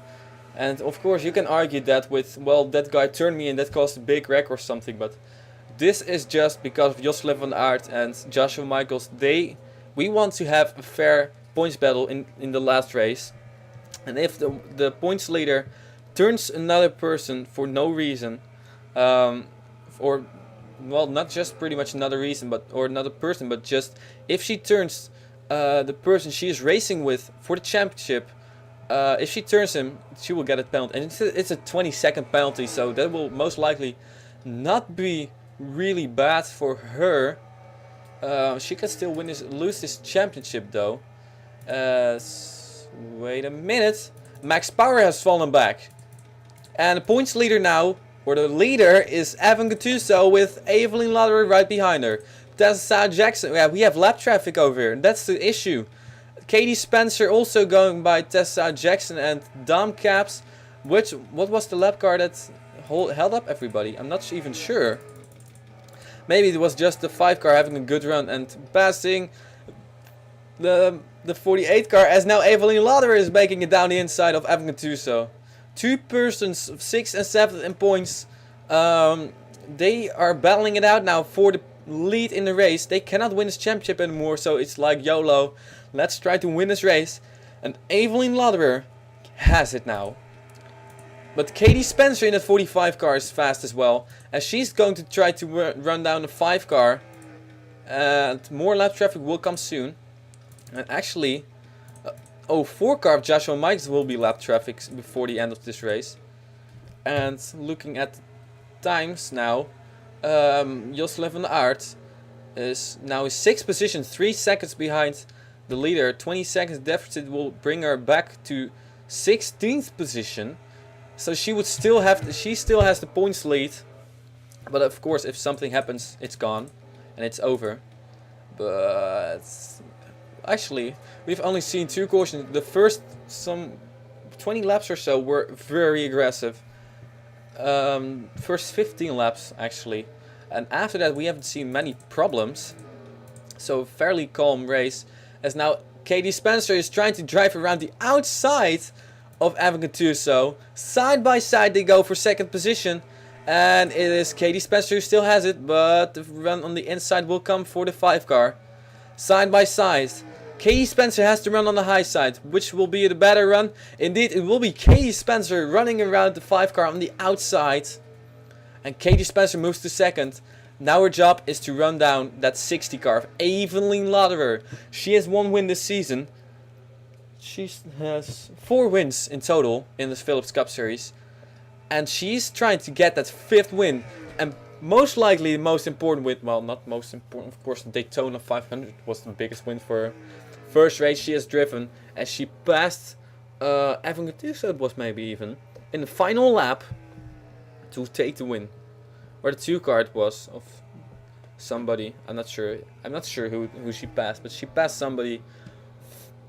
And of course you can argue that with, well, that guy turned me and that caused a big wreck or something. But this is just because of Josselin van der Aert and Joshua Michaels. We want to have a fair points battle in the last race. And if the points leader turns another person for no reason, or, well, not just pretty much another reason, or another person, but just if she turns the person she is racing with for the championship, if she turns him, she will get a penalty. And it's a 20-second penalty, so that will most likely not be really bad for her. She can still lose this championship though. Wait a minute. Max Power has fallen back. And the points leader now, or the leader, is Evan Gattuso with Evelyn Lottery right behind her. Tessa Jackson. Yeah, we have lap traffic over here. That's the issue. Katie Spencer also going by Tessa Jackson and Dom Caps. What was the lap car that held up everybody? I'm not even sure. Maybe it was just the 5 car having a good run and passing the 48 car, as now Evelyn Lauder is making it down the inside of Evan Gattuso. 2 persons, 6th and 7th in points. They are battling it out now for the lead in the race. They cannot win this championship anymore, so it's like YOLO. Let's try to win this race. And Evelyn Lauderer has it now. But Katie Spencer in that 45 car is fast as well, as she's going to try to run down the 5 car. And more lap traffic will come soon. And actually, 04 car of Joshua Mikes will be lap traffic before the end of this race. And looking at the times now, Josselin van der Aert is now in 6th position, 3 seconds behind the leader. 20 seconds deficit will bring her back to 16th position. So she still has the points lead. But of course, if something happens, it's gone and it's over. But actually, we've only seen 2 cautions. The first some 20 laps or so were very aggressive. First 15 laps actually, and after that we haven't seen many problems. So fairly calm race, as now Katie Spencer is trying to drive around the outside of Evan Gattuso. Side by side they go for 2nd position, and it is Katie Spencer who still has it, but the run on the inside will come for the 5 car. Side by side, Katie Spencer has to run on the high side. Which will be the better run? Indeed, it will be Katie Spencer running around the 5 car on the outside. And Katie Spencer moves to 2nd. Now her job is to run down that 60 car of Evelyn Lauderer. She has 1 win this season. She has 4 wins in total in this Philips Cup Series. And she's trying to get that 5th win. And most likely the most important win, well, not most important, of course, the Daytona 500 was the biggest win for her. First race she has driven, and she passed Evan Gattuso, it was maybe even, in the final lap to take the win. Or the 2 car it was of somebody, I'm not sure who she passed, but she passed somebody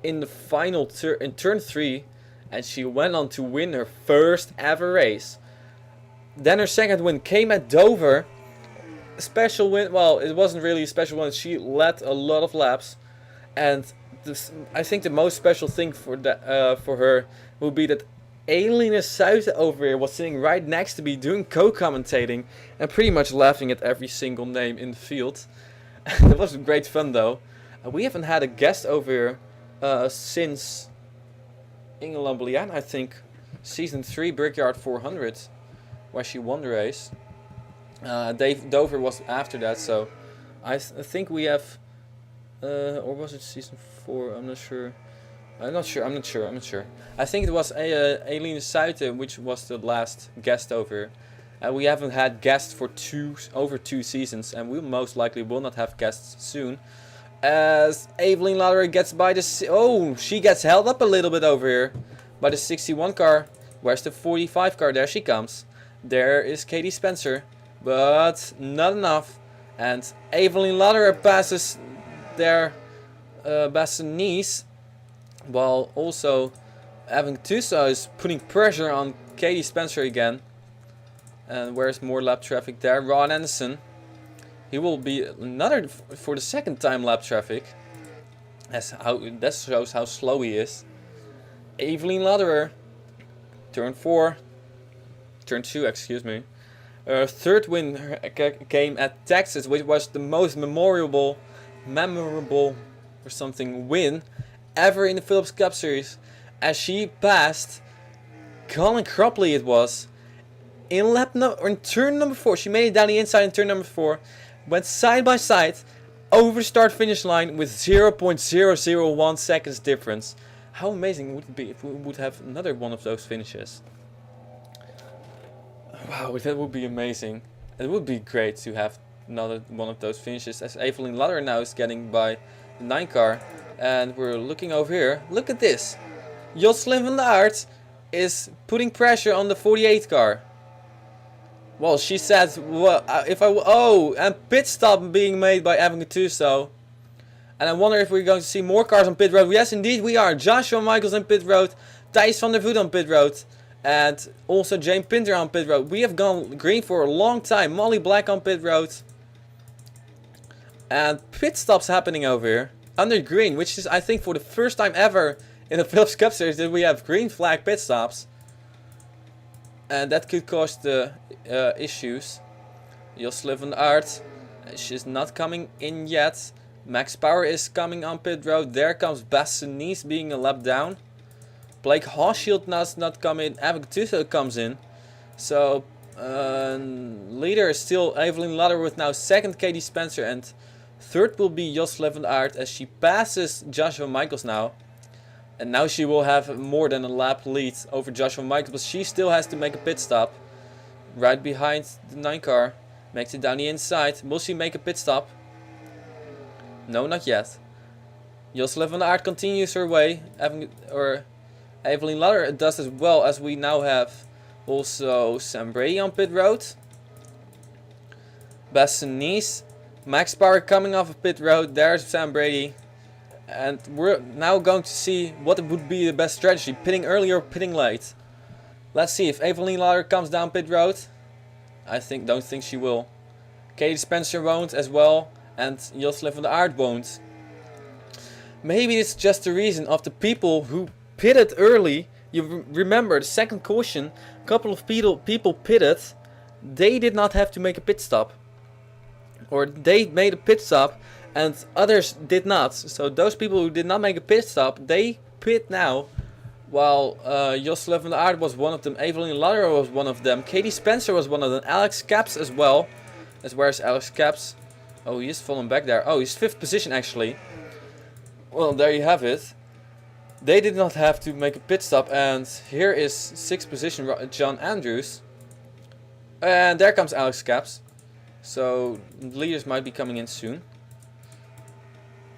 in the final in turn 3, and she went on to win her first ever race. Then her second win came at Dover. A special win, well, it wasn't really a special win, she led a lot of laps. And I think the most special thing for her would be that Eline Suiten over here was sitting right next to me doing co-commentating and pretty much laughing at every single name in the field. It was great fun though. We haven't had a guest over here since Inge Lamblian, I think, season 3 Brickyard 400, where she won the race. Dave Dover was after that, so I think we have, or was it season 4? I'm not sure. I'm not sure. I think it was Eline Suiten, which was the last guest over. We haven't had guests for over 2 seasons, and we most likely will not have guests soon. As Evelyn Lauder gets by the... she gets held up a little bit over here by the 61 car. Where's the 45 car? There she comes. There is Katie Spencer, but not enough. And Evelyn Lauder passes their Bassanies, while also Evan Gattuso is putting pressure on Katie Spencer again. And where's more lap traffic there? Ron Anderson. He will be another for the second time lap traffic. That shows how slow he is. Evelyn Lauderer, turn 2, excuse me. Third win came at Texas, which was the most memorable or something win ever in the Philips Cup Series, as she passed Colin Cropley. It was in turn number 4. She made it down the inside in turn number 4. Went side by side over the start finish line with 0.001 seconds difference. How amazing would it be if we would have another one of those finishes? Wow, that would be amazing. It would be great to have another one of those finishes, as Evelyn Lauder now is getting by the 9 car. And we're looking over here. Look at this. Jocelyn van der Aert is putting pressure on the 48 car. Well, she said, well, and pit stop being made by Evan Gattuso. And I wonder if we're going to see more cars on pit road. Yes, indeed we are. Joshua Michaels on pit road. Thijs van der Voet on pit road. And also Jane Pinter on pit road. We have gone green for a long time. Molly Black on pit road. And pit stops happening over here. Under green, which is, I think, for the first time ever in the Philips Cup Series that we have green flag pit stops. And that could cause the issues. Jocelyn van der Aert, she's not coming in yet. Max Power is coming on pit road. There comes Bassanies being a lap down. Blake Hochschild does not come in. Evan Gattuso comes in. So, leader is still Evelyn Lauder with now second Katie Spencer. And third will be Jocelyn van der Aert as she passes Joshua Michaels now. And now she will have more than a lap lead over Joshua Michaels, but she still has to make a pit stop. Right behind the 9 car. Makes it down the inside. Will she make a pit stop? No, not yet. Jocelyn van der Aert continues her way. Evelyn Lauder does as well, as we now have also Sam Brady on pit road. Bassanies. Max Power coming off of pit road. There's Sam Brady. And we're now going to see what would be the best strategy. Pitting early or pitting late. Let's see if Evelyn Lauder comes down pit road. Don't think she will. Katie Spencer won't as well. And Jocelyn van der Aert won't. Maybe it's just the reason of the people who pitted early. You remember the second caution. A couple of people pitted. They did not have to make a pit stop. Or they made a pit stop. And others did not. So those people who did not make a pit stop, they pit now. While Jocelyn van der Aert was one of them. Evelyn Lauder was one of them. Katie Spencer was one of them. Alex Caps as well. Where's Alex Caps? Oh, he is falling back there. Oh, he's 5th position actually. Well, there you have it. They did not have to make a pit stop, and here is 6th position John Andrews. And there comes Alex Caps. So leaders might be coming in soon.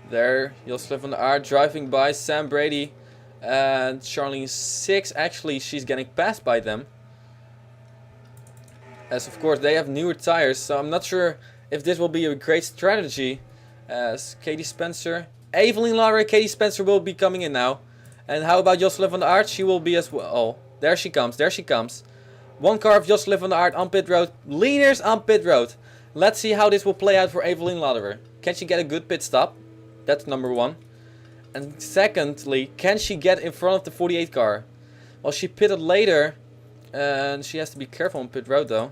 There, Josselin van der Aert driving by Sam Brady. And Charlene 6, actually she's getting passed by them. As of course they have newer tires, so I'm not sure if this will be a great strategy. As Katie Spencer, Evelyn Laurer, Katie Spencer will be coming in now. And how about Josselin van der Aert? She will be as well. Oh, there she comes, there she comes. One car of Josselin van der Aert on pit road. Leaders on pit road. Let's see how this will play out for Evelyn Laurer. Can she get a good pit stop? That's number one. And secondly, can she get in front of the 48 car? Well, she pitted later. And she has to be careful on pit road though.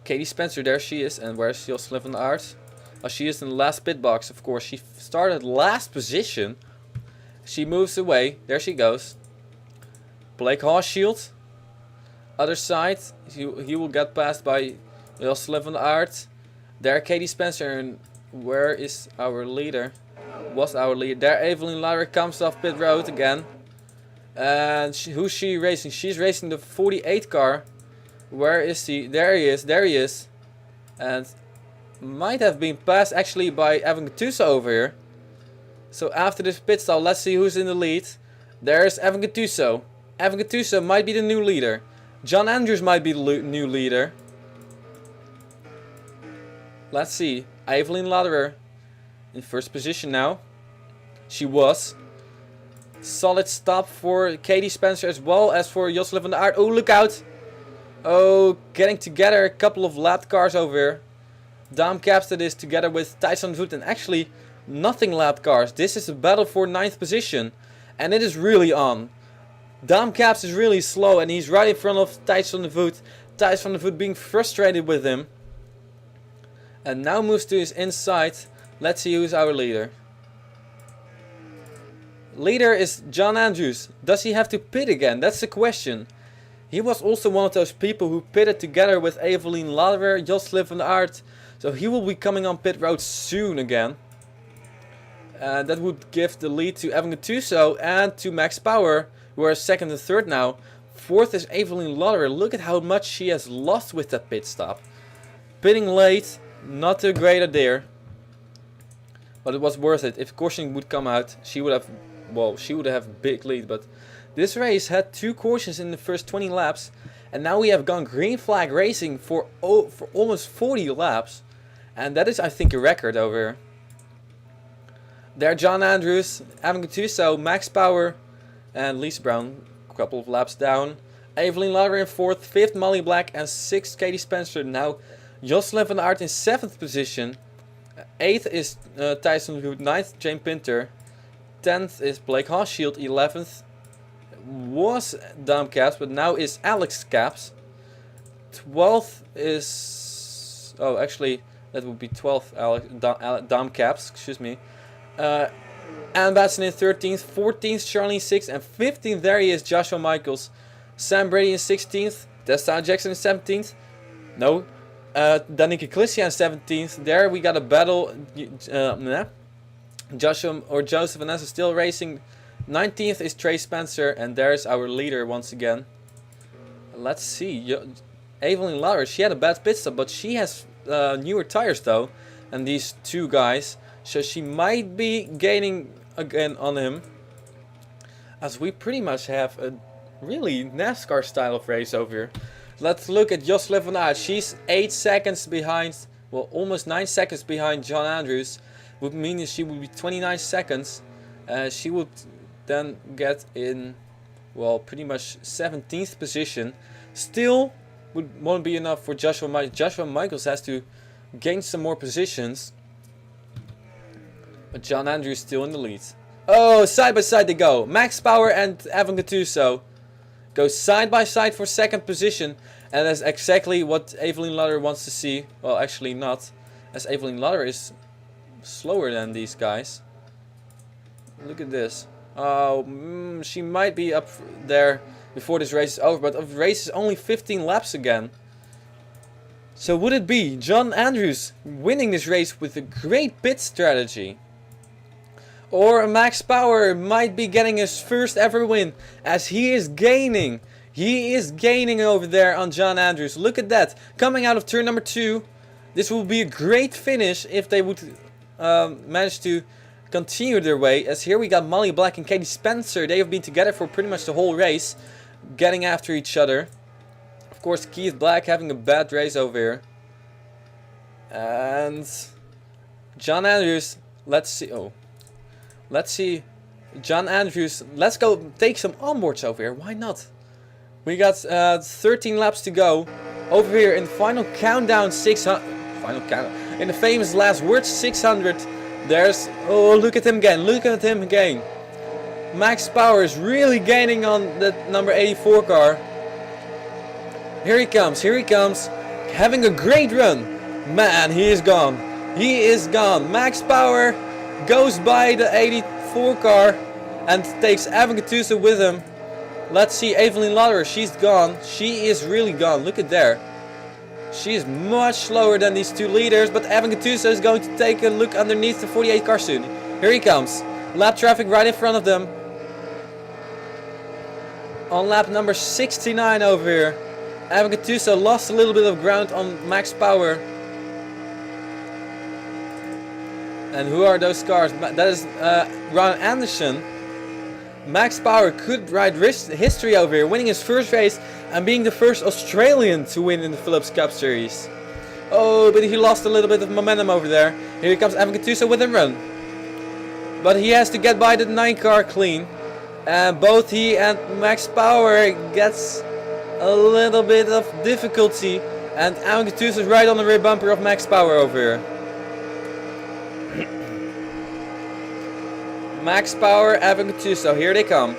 Katie Spencer, there she is. And where's Josselin van der Aert? Oh, she is in the last pit box, of course. She started last position. She moves away. There she goes. Blake Hawshield. Other side. He will get passed by Josselin van der Aert. There Katie Spencer. And where is our leader? Was our leader. There Evelyn Laurer comes off pit road again. And who's she racing? She's racing the 48 car. Where is he? There he is. There he is. And might have been passed actually by Evan Gattuso over here. So after this pit stop, let's see who's in the lead. There's Evan Gattuso. Evan Gattuso might be the new leader. John Andrews might be the new leader. Let's see. Evelyn Laurer in first position now. She was. Solid stop for Katie Spencer as well as for Josselin van der Aert. Oh, look out. Oh, getting together a couple of lap cars over here. Dam Caps that is together with Tyson Voet and actually nothing lap cars. This is a battle for 9th position. And it is really on. Dam Caps is really slow and he's right in front of Thijs van der Voet. Thijs van der Voet being frustrated with him. And now moves to his inside. Let's see who's our leader. Leader is John Andrews. Does he have to pit again? That's the question. He was also one of those people who pitted together with Evelyn Laurer, Josselin van der Aert. So he will be coming on pit road soon again. That would give the lead to Evan Gattuso and to Max Power, who are second and third now. Fourth is Evelyn Laurer. Look at how much she has lost with that pit stop. Pitting late, not a great idea. But it was worth it. If caution would come out, she would have, well, she would have a big lead. But this race had 2 cautions in the first 20 laps. And now we have gone green flag racing for almost 40 laps. And that is, I think, a record over here. There John Andrews, Evan Gattuso, Max Power, and Lisa Brown. A couple of laps down. Evelyn Laurer in 4th, 5th Molly Black, and 6th Katie Spencer. Now Josselin van der Aert in 7th position. 8th is Tyson Voet, 9th Jane Pinter. 10th is Blake Hawshield, 11th was Dam Caps, but now is Alex Caps. 12th is, oh actually that would be 12th Dam Caps, excuse me. Ann Batson in 13th, 14th Charlene 6th, and 15th there he is Joshua Michaels. Sam Brady in 16th, Destin Jackson in 17th. No, Danica Clicia in 17th. There we got a battle. Joshua or Joseph Vanessa still racing. 19th is Trey Spencer, and there's our leader once again. Let's see. Evelyn Laurer, she had a bad pit stop, but she has newer tires though. And these 2 guys. So she might be gaining again on him. As we pretty much have a really NASCAR style of race over here. Let's look at Josselin van der Aert. She's 8 seconds behind, well almost 9 seconds behind John Andrews. Would mean that she would be 29 seconds. She would then get in, well, pretty much 17th position. Still won't be enough for Joshua Michaels. Joshua Michaels has to gain some more positions. But John Andrews still in the lead. Oh, side by side they go. Max Power and Evan Gattuso go side by side for 2nd position. And that's exactly what Evelyn Laurer wants to see. Well, actually not. As Evelyn Laurer is slower than these guys. Look at this. Oh, she might be up there before this race is over. But the race is only 15 laps again. So would it be John Andrews winning this race with a great pit strategy? Or Max Power might be getting his first ever win, as he is gaining. He is gaining over there on John Andrews. Look at that. Coming out of turn number 2. This will be a great finish if they would manage to continue their way. As here we got Molly Black and Katie Spencer. They have been together for pretty much the whole race, getting after each other. Of course, Keith Black having a bad race over here. And John Andrews, let's see. Oh, let's see. John Andrews, let's go take some onboards over here. Why not? We got 13 laps to go. Over here in the final countdown, 600. Final countdown. In the famous last words, 600. There's. Oh, look at him again. Look at him again. Max Power is really gaining on that number 84 car. Here he comes. Here he comes. Having a great run. Man, he is gone. He is gone. Max Power goes by the 84 car and takes Evan Gattuso with him. Let's see, Evelyn Lauder, she's gone. She is really gone. Look at there. She is much slower than these two leaders, but Evan Gattuso is going to take a look underneath the 48 car soon. Here he comes. Lap traffic right in front of them. On lap number 69 over here. Evan Gattuso lost a little bit of ground on Max Power. And who are those cars? That is Ron Anderson. Max Power could write history over here, winning his first race and being the first Australian to win in the Phillips Cup Series. Oh, but he lost a little bit of momentum over there. Here comes Evan Gattuso with a run. But he has to get by the 9 car clean. And both he and Max Power gets a little bit of difficulty. And Evan Gattuso is right on the rear bumper of Max Power over here. Max Power, Evan Gattuso, here they come.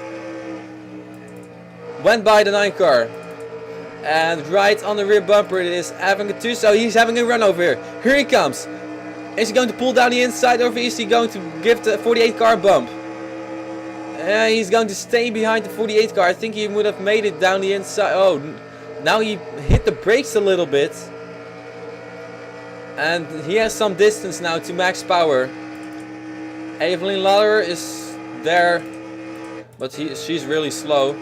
Went by the 9 car. And right on the rear bumper it is Evan Gattuso. He's having a run over here. Here he comes. Is he going to pull down the inside or is he going to give the 48 car bump? He's going to stay behind the 48 car. I think he would have made it down the inside. Oh, now he hit the brakes a little bit. And he has some distance now to Max Power. Evelyn Lauder is there, but she's really slow.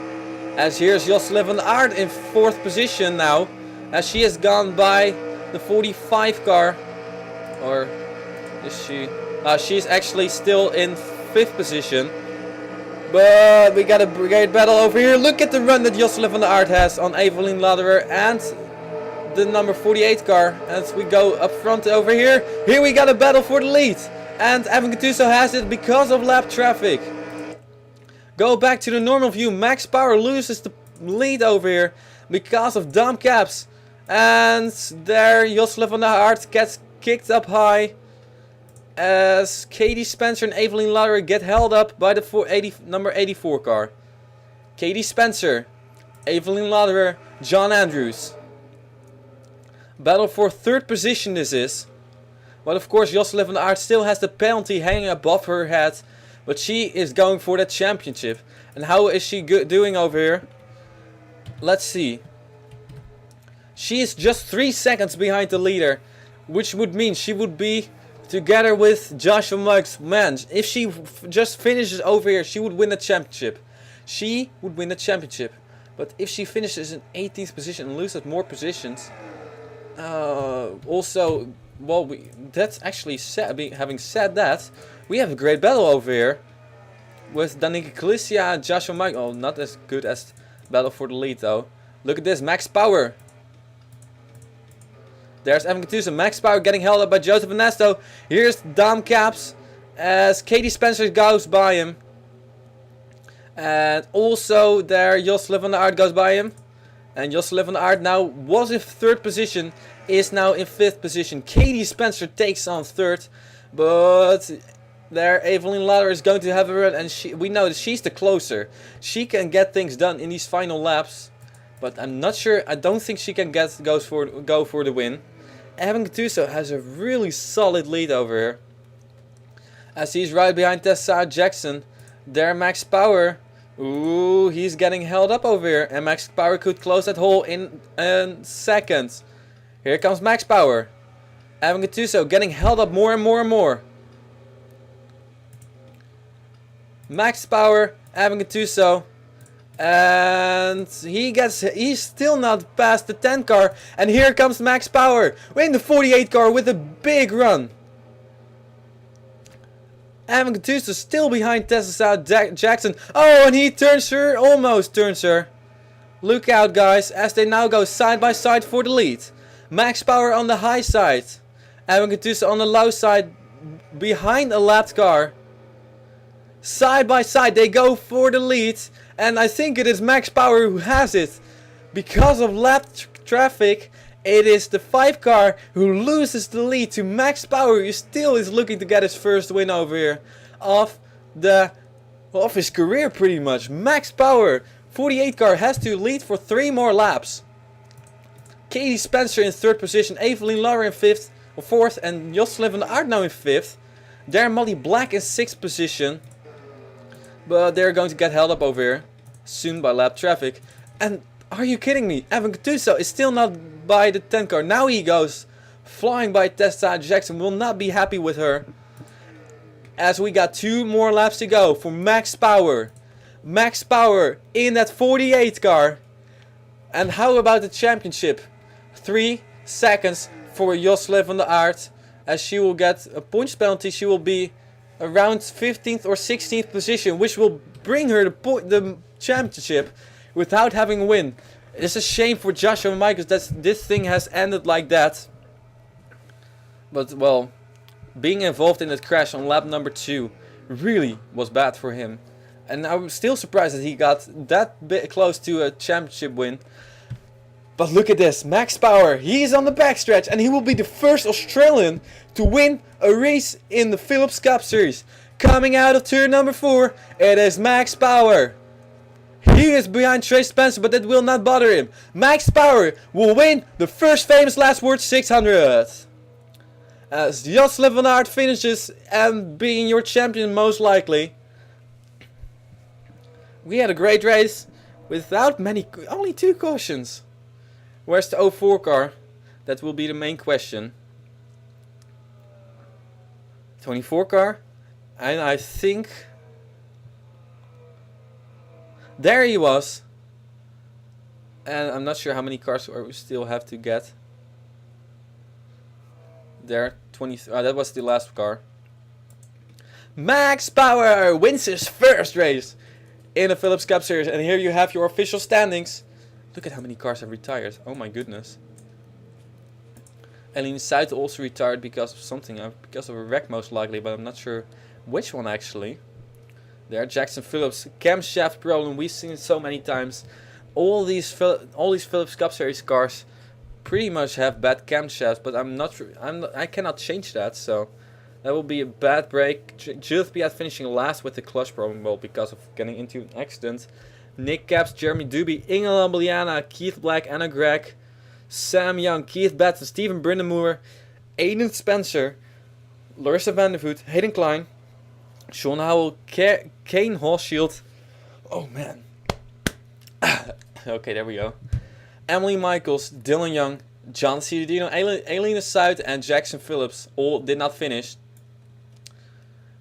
As here's Jocelyn van Aert in 4th position now, as she has gone by the 45 car. Or is she? She's actually still in 5th position. But we got a great battle over here. Look at the run that Jocelyn van Aert has on Evelyn Lauder and the number 48 car. As we go up front over here. Here we got a battle for the lead. And Evan Gattuso has it because of lap traffic. Go back to the normal view. Max Power loses the lead over here because of dump caps. And there Jocelyn van Aert gets kicked up high. As Katie Spencer and Evelyn Lauder get held up by the number 84 car. Katie Spencer, Evelyn Lauder, John Andrews. Battle for 3rd position this is. But of course Jocelyn van Aert still has the penalty hanging above her head. But she is going for that championship. And how is she doing over here? Let's see. She is just 3 seconds behind the leader. Which would mean she would be together with Joshua Muggs. Man, if she just finishes over here, she would win the championship. She would win the championship. But if she finishes in 18th position and loses more positions... also... Well, that's actually sad. Having said that, we have a great battle over here with Danica Galicia and Joshua Mike. Oh, not as good as battle for the lead though. Look at this, Max Power. There's Evan Gattuso. Max Power getting held up by Joseph Ernesto. Here's Dom Caps as Katie Spencer goes by him. And also there Jocelyn van Aert goes by him. And Jocelyn van Aert now was in 3rd position. Is now in 5th position. Katie Spencer takes on 3rd. But there Evelyn Lauder is going to have a run. And we know that she's the closer. She can get things done in these final laps. But I'm not sure. I don't think she can go for the win. Evan Gattuso has a really solid lead over here. As he's right behind Tessa Jackson. There Max Power. Ooh, he's getting held up over here. And Max Power could close that hole in a second. Here comes Max Power. Evan Gattuso getting held up more and more and more. Max power, Evan Gattuso. And he's still not past the 10 car. And here comes Max Power in the 48 car with a big run. Evan Gattuso still behind Tessa Jackson. Oh, and he turns her, almost turns her. Look out, guys, as they now go side by side for the lead. Max Power on the high side. Evan Gattuso on the low side behind a lapped car. Side by side they go for the lead. And I think it is Max Power who has it. Because of lap traffic, it is the 5 car who loses the lead to Max Power, who still is looking to get his first win over here of his career pretty much. Max Power, 48 car, has to lead for 3 more laps. Katie Spencer in 3rd position, Evelyn Lauer in 5th or 4th, and Jocelyn van Aert now in 5th. There Molly Black in 6th position. But they're going to get held up over here soon by lap traffic. And are you kidding me? Evan Gattuso is still not by the 10 car. Now he goes flying by Tessa Jackson. Will not be happy with her. As we got 2 more laps to go for Max Power. Max Power in that 48 car. And how about the championship? 3 seconds for Jocelyn van Aert. As she will get a points penalty. She will be around 15th or 16th position, which will bring her the championship without having a win. It's a shame for Joshua Michaels that this thing has ended like that. But well, being involved in that crash on lap number 2 really was bad for him. And I'm still surprised that he got that bit close to a championship win. But look at this, Max Power, he is on the backstretch and he will be the first Australian to win a race in the Phillips Cup Series. Coming out of turn number 4, it is Max Power. He is behind Trey Spencer, but that will not bother him. Max Power will win the first famous last word 600. As Jocelyn van Aert finishes and being your champion most likely. We had a great race without only 2 cautions. Where's the 04 car? That will be the main question. 24 car. And I think... there he was. And I'm not sure how many cars we still have to get. There, 20. That was the last car. Max Power wins his first race in the Phillips Cup Series. And here you have your official standings. Look at how many cars have retired. Oh my goodness. Eileen Zuid also retired because of something. Because of a wreck most likely. But I'm not sure which one actually. There, Jackson Phillips. Camshaft problem. We've seen it so many times. All these Phillips Cup Series cars pretty much have bad camshafts. But I'm not sure. I cannot change that. So that will be a bad break. Judith Piat finishing last with the clutch problem. Well, because of getting into an accident. Nick Caps, Jeremy Doobie, Inge Lambliana, Keith Black, Anna Gregg, Sam Young, Keith Batten, Stephen Brindamore, Aiden Spencer, Larissa Vandervoot, Hayden Klein, Sean Howell, Kane Horsfield. Oh man. Okay, there we go. Emily Michaels, Dylan Young, John Ciudadino, Elena Zuid, and Jackson Phillips all did not finish.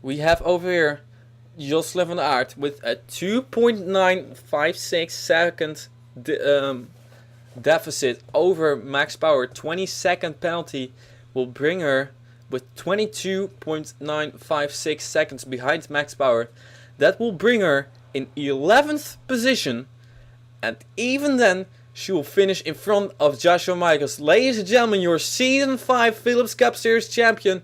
We have over here Jocelyn van Aert with a 2.956 second deficit over Max Power. 20-second penalty will bring her with 22.956 seconds behind Max Power. That will bring her in 11th position. And even then, she will finish in front of Joshua Michaels. Ladies and gentlemen, your Season 5 Phillips Cup Series champion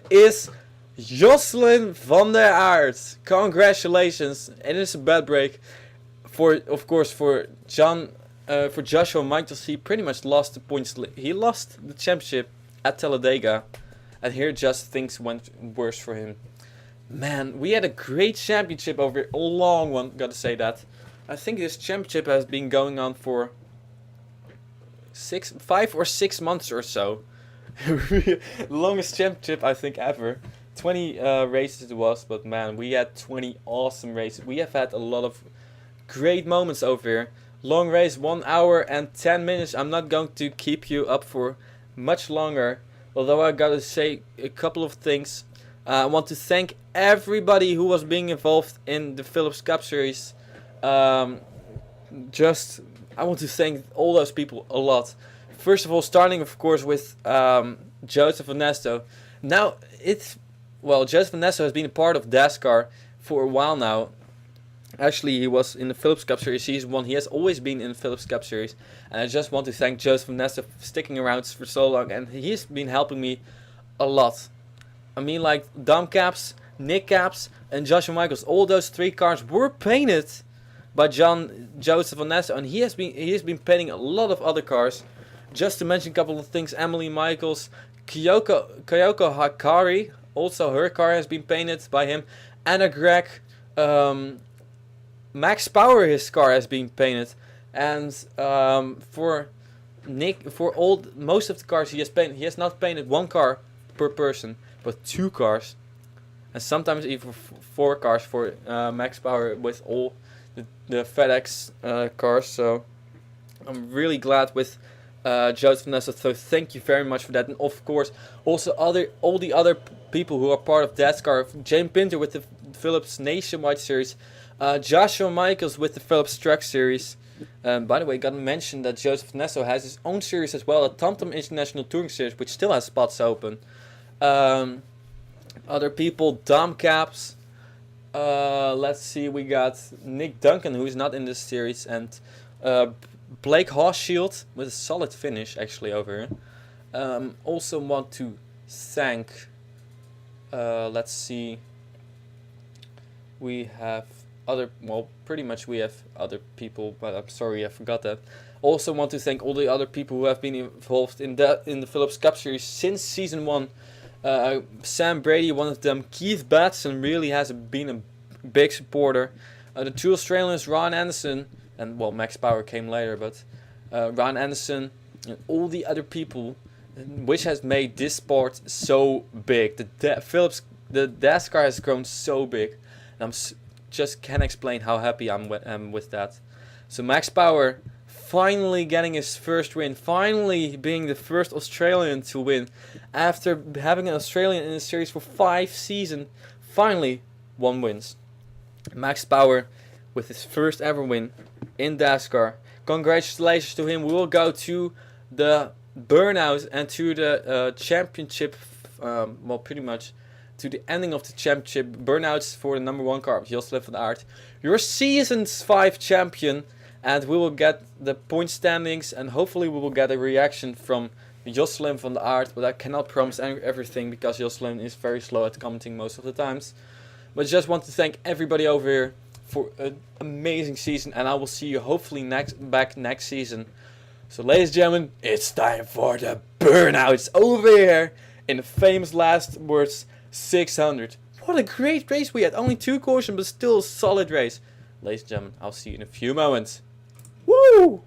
is Jocelyn van der Aert. Congratulations. And it's a bad break for Joshua Michaels. He pretty much lost the points. He lost the championship at Talladega. And here just things went worse for him. Man, we had a great championship over here. A long one, gotta say that. I think this championship has been going on for 5 or 6 months or so. Longest championship I think ever. 20 races it was, but man, we had 20 awesome races. We have had a lot of great moments over here. Long race, 1 hour and 10 minutes. I'm not going to keep you up for much longer. Although I gotta say a couple of things. I want to thank everybody who was being involved in the Philips Cup Series. Um, I want to thank all those people a lot. First of all, starting of course with Joseph Ernesto. Now Joseph Ernesto has been a part of Dascar for a while now. Actually, he was in the Philips Cup Series Season 1. He has always been in the Philips Cup Series. And I just want to thank Joseph Ernesto for sticking around for so long. And he's been helping me a lot. I mean, like Dom Caps, Nick Caps, and Joshua Michaels. All those 3 cars were painted by Joseph Ernesto. And he has been painting a lot of other cars. Just to mention a couple of things. Emily Michaels, Kyoko Hakari. Also, her car has been painted by him. Anna Gregg. Max Power, his car has been painted, and for Nick, most of the cars he has painted, he has not painted 1 car per person, but 2 cars, and sometimes even 4 cars for Max Power with all the FedEx cars. So I'm really glad with Joseph Nessa. So thank you very much for that, and of course also all the other people who are part of Dascar. James Pinter with the Philips Nationwide Series. Joshua Michaels with the Philips Truck Series. By the way, gotta mention that Joseph Nesso has his own series as well, a TomTom International Touring Series, which still has spots open. Other people, Dom Caps. Let's see, we got Nick Duncan, who is not in this series, and Blake Hochschild with a solid finish actually over here. Also want to thank. Let's see. We have pretty much we have other people, but I'm sorry I forgot that. Also want to thank all the other people who have been involved in the Philips Cup Series since Season 1. Sam Brady, one of them. Keith Batson really has been a big supporter. The 2 Australians, Ron Anderson, and Max Power came later, but Ron Anderson and all the other people, which has made this sport so big. The Dascar has grown so big, and just can't explain how happy I am with that. So Max Power finally getting his first win, finally being the first Australian to win after having an Australian in the series for 5 seasons. Finally 1 wins. Max Power with his first ever win in Dascar. Congratulations to him. We will go to the burnout and to the championship, pretty much to the ending of the championship. Burnouts for the number 1 car of Josselin van Aert, your Season 5 champion, and we will get the point standings, and hopefully we will get a reaction from Josselin van Aert, but I cannot promise everything because Josselin is very slow at commenting most of the times. But just want to thank everybody over here for an amazing season, and I will see you hopefully back next season. So ladies and gentlemen, it's time for the burnouts over here in the famous last words 600. What a great race we had. Only 2 cautions, but still a solid race. Ladies and gentlemen, I'll see you in a few moments. Woo!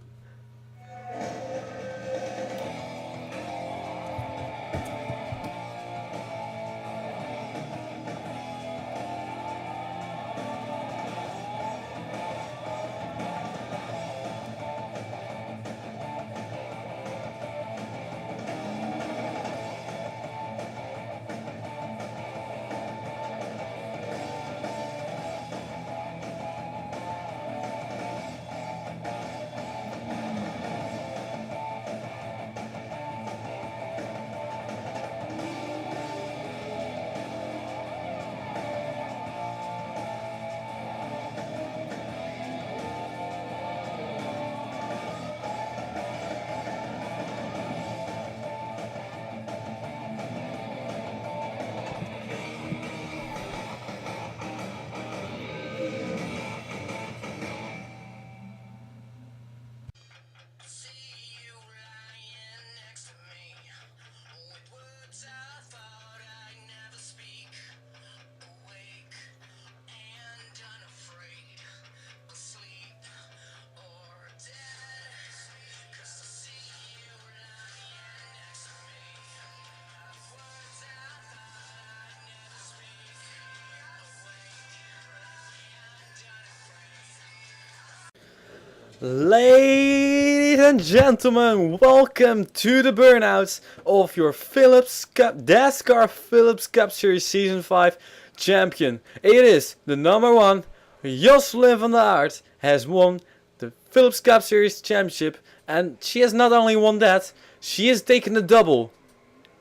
Ladies and gentlemen, welcome to the burnouts of your Philips Cup, Dascar Philips Cup Series Season 5 champion. It is the number 1, Jocelyn van der Aert, has won the Philips Cup Series Championship, and she has not only won that, she has taken the double.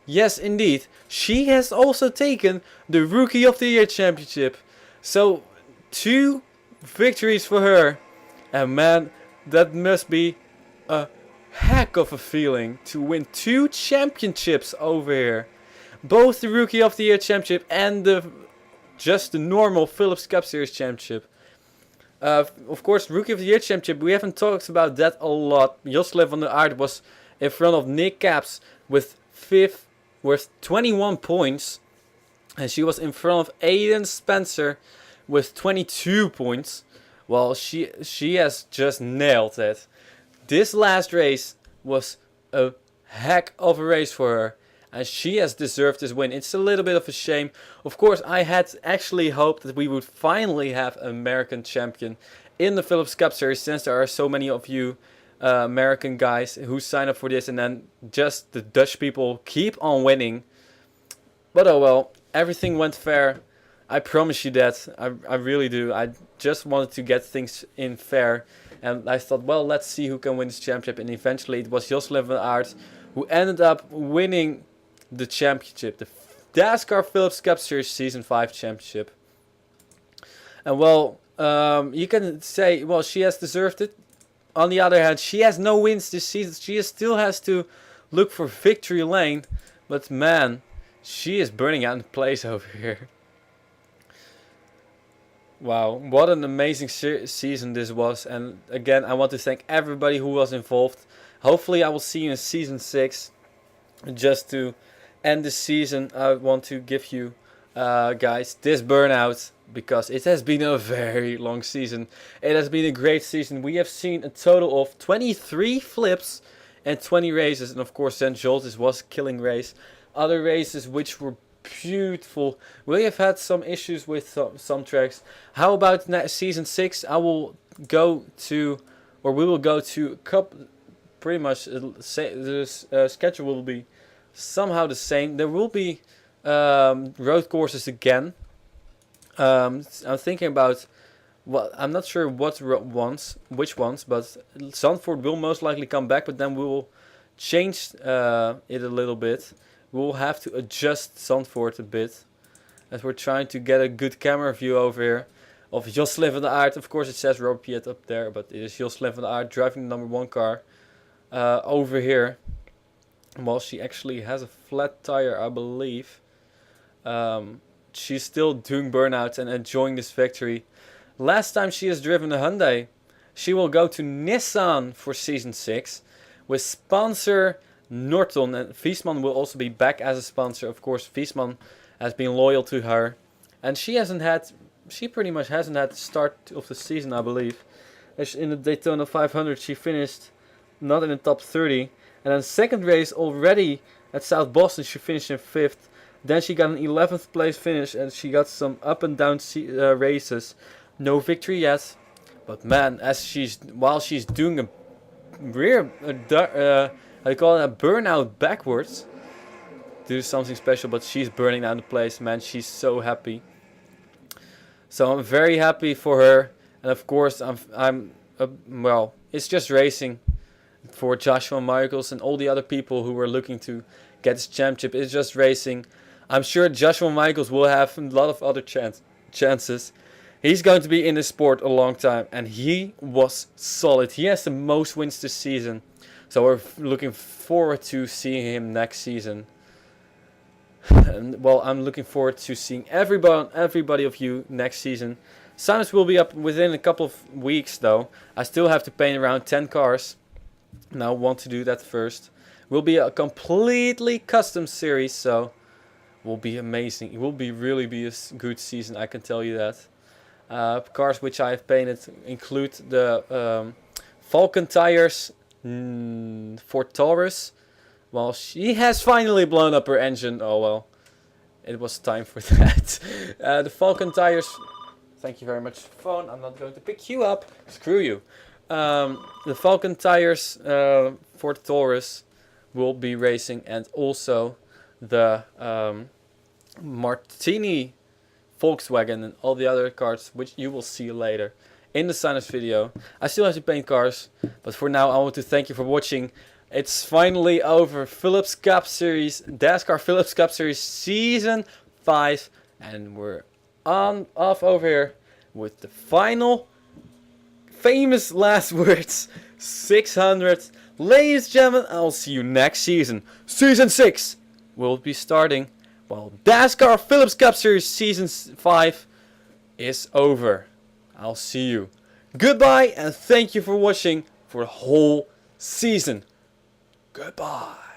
Yes, indeed, she has also taken the Rookie of the Year Championship. So, 2 victories for her, and man, that must be a heck of a feeling to win 2 championships over here. Both the Rookie of the Year Championship and just the normal Philips Cup Series Championship. Of course, Rookie of the Year Championship, we haven't talked about that a lot. Jocelyn van der Aert was in front of Nick Caps with 21 points. And she was in front of Aiden Spencer with 22 points. Well, she has just nailed it. This last race was a heck of a race for her, and she has deserved this win. It's a little bit of a shame. Of course, I had actually hoped that we would finally have an American champion in the Philips Cup Series, since there are so many of you American guys who sign up for this, and then just the Dutch people keep on winning. But oh well, everything went fair. I promise you that. I really do. I just wanted to get things in fair. And I thought, well, let's see who can win this championship. And eventually it was Jocelyn van der Aert who ended up winning the championship. The Dascar Philips Cup Series Season 5 championship. And well, you can say, well, she has deserved it. On the other hand, she has no wins this season. She still has to look for victory lane. But man, she is burning out in place over here. Wow, what an amazing season this was. And again, I want to thank everybody who was involved. Hopefully I will see you in Season 6. Just to end the season, I want to give you guys this burnout, because it has been a very long season. It has been a great season. We have seen a total of 23 flips and 20 races. And of course, St. Joltis was a killing race. Other races which were beautiful. We have had some issues with some tracks. How about Season 6? We will go to pretty much the schedule will be somehow the same. There will be road courses again. I'm thinking about, well, I'm not sure which ones, but Zandvoort will most likely come back, but then we will change it a little bit. We'll have to adjust Zandvoort a bit, as we're trying to get a good camera view over here of Jocelyn van der Aert. Of course, it says Robert Piet up there, but it is Jocelyn van der Aert driving the number 1 car over here. Well, she actually has a flat tire, I believe. She's still doing burnouts and enjoying this victory. Last time she has driven a Hyundai, she will go to Nissan for Season 6 with sponsor Norton, and Wiesmann will also be back as a sponsor. Of course, Wiesmann has been loyal to her, and she pretty much hasn't had the start of the season, I believe. As in the Daytona 500, she finished not in the top 30, and then second race already at South Boston, she finished in 5th. Then she got an 11th place finish, and she got some up and down races. No victory yet, but man, while she's doing a I call it a burnout backwards. Do something special, but she's burning down the place, man. She's so happy. So I'm very happy for her, and of course well, it's just racing for Joshua Michaels and all the other people who were looking to get this championship. It's just racing. I'm sure Joshua Michaels will have a lot of other chances. He's going to be in the sport a long time, and he was solid. He has the most wins this season. So we're looking forward to seeing him next season. And well, I'm looking forward to seeing everybody of you next season. Signups will be up within a couple of weeks though. I still have to paint around 10 cars. Now I want to do that first. Will be a completely custom series, so will be amazing. It will really be a good season, I can tell you that. Cars which I have painted include the Falcon tires for Taurus. Well, she has finally blown up her engine. Oh well, it was time for that. The Falcon tires. Thank you very much, phone. I'm not going to pick you up. Screw you. the Falcon tires for the Taurus will be racing, and also the Martini Volkswagen and all the other cars, which you will see later in the Sinus video. I still have to paint cars, but for now I want to thank you for watching. It's finally over. Philips Cup Series, Dascar Philips Cup Series Season 5, and we're off over here with the final famous last words, 600. Ladies and gentlemen, I'll see you next season. Season 6 will be starting while Dascar Philips Cup Series Season 5 is over. I'll see you. Goodbye, and thank you for watching for the whole season. Goodbye.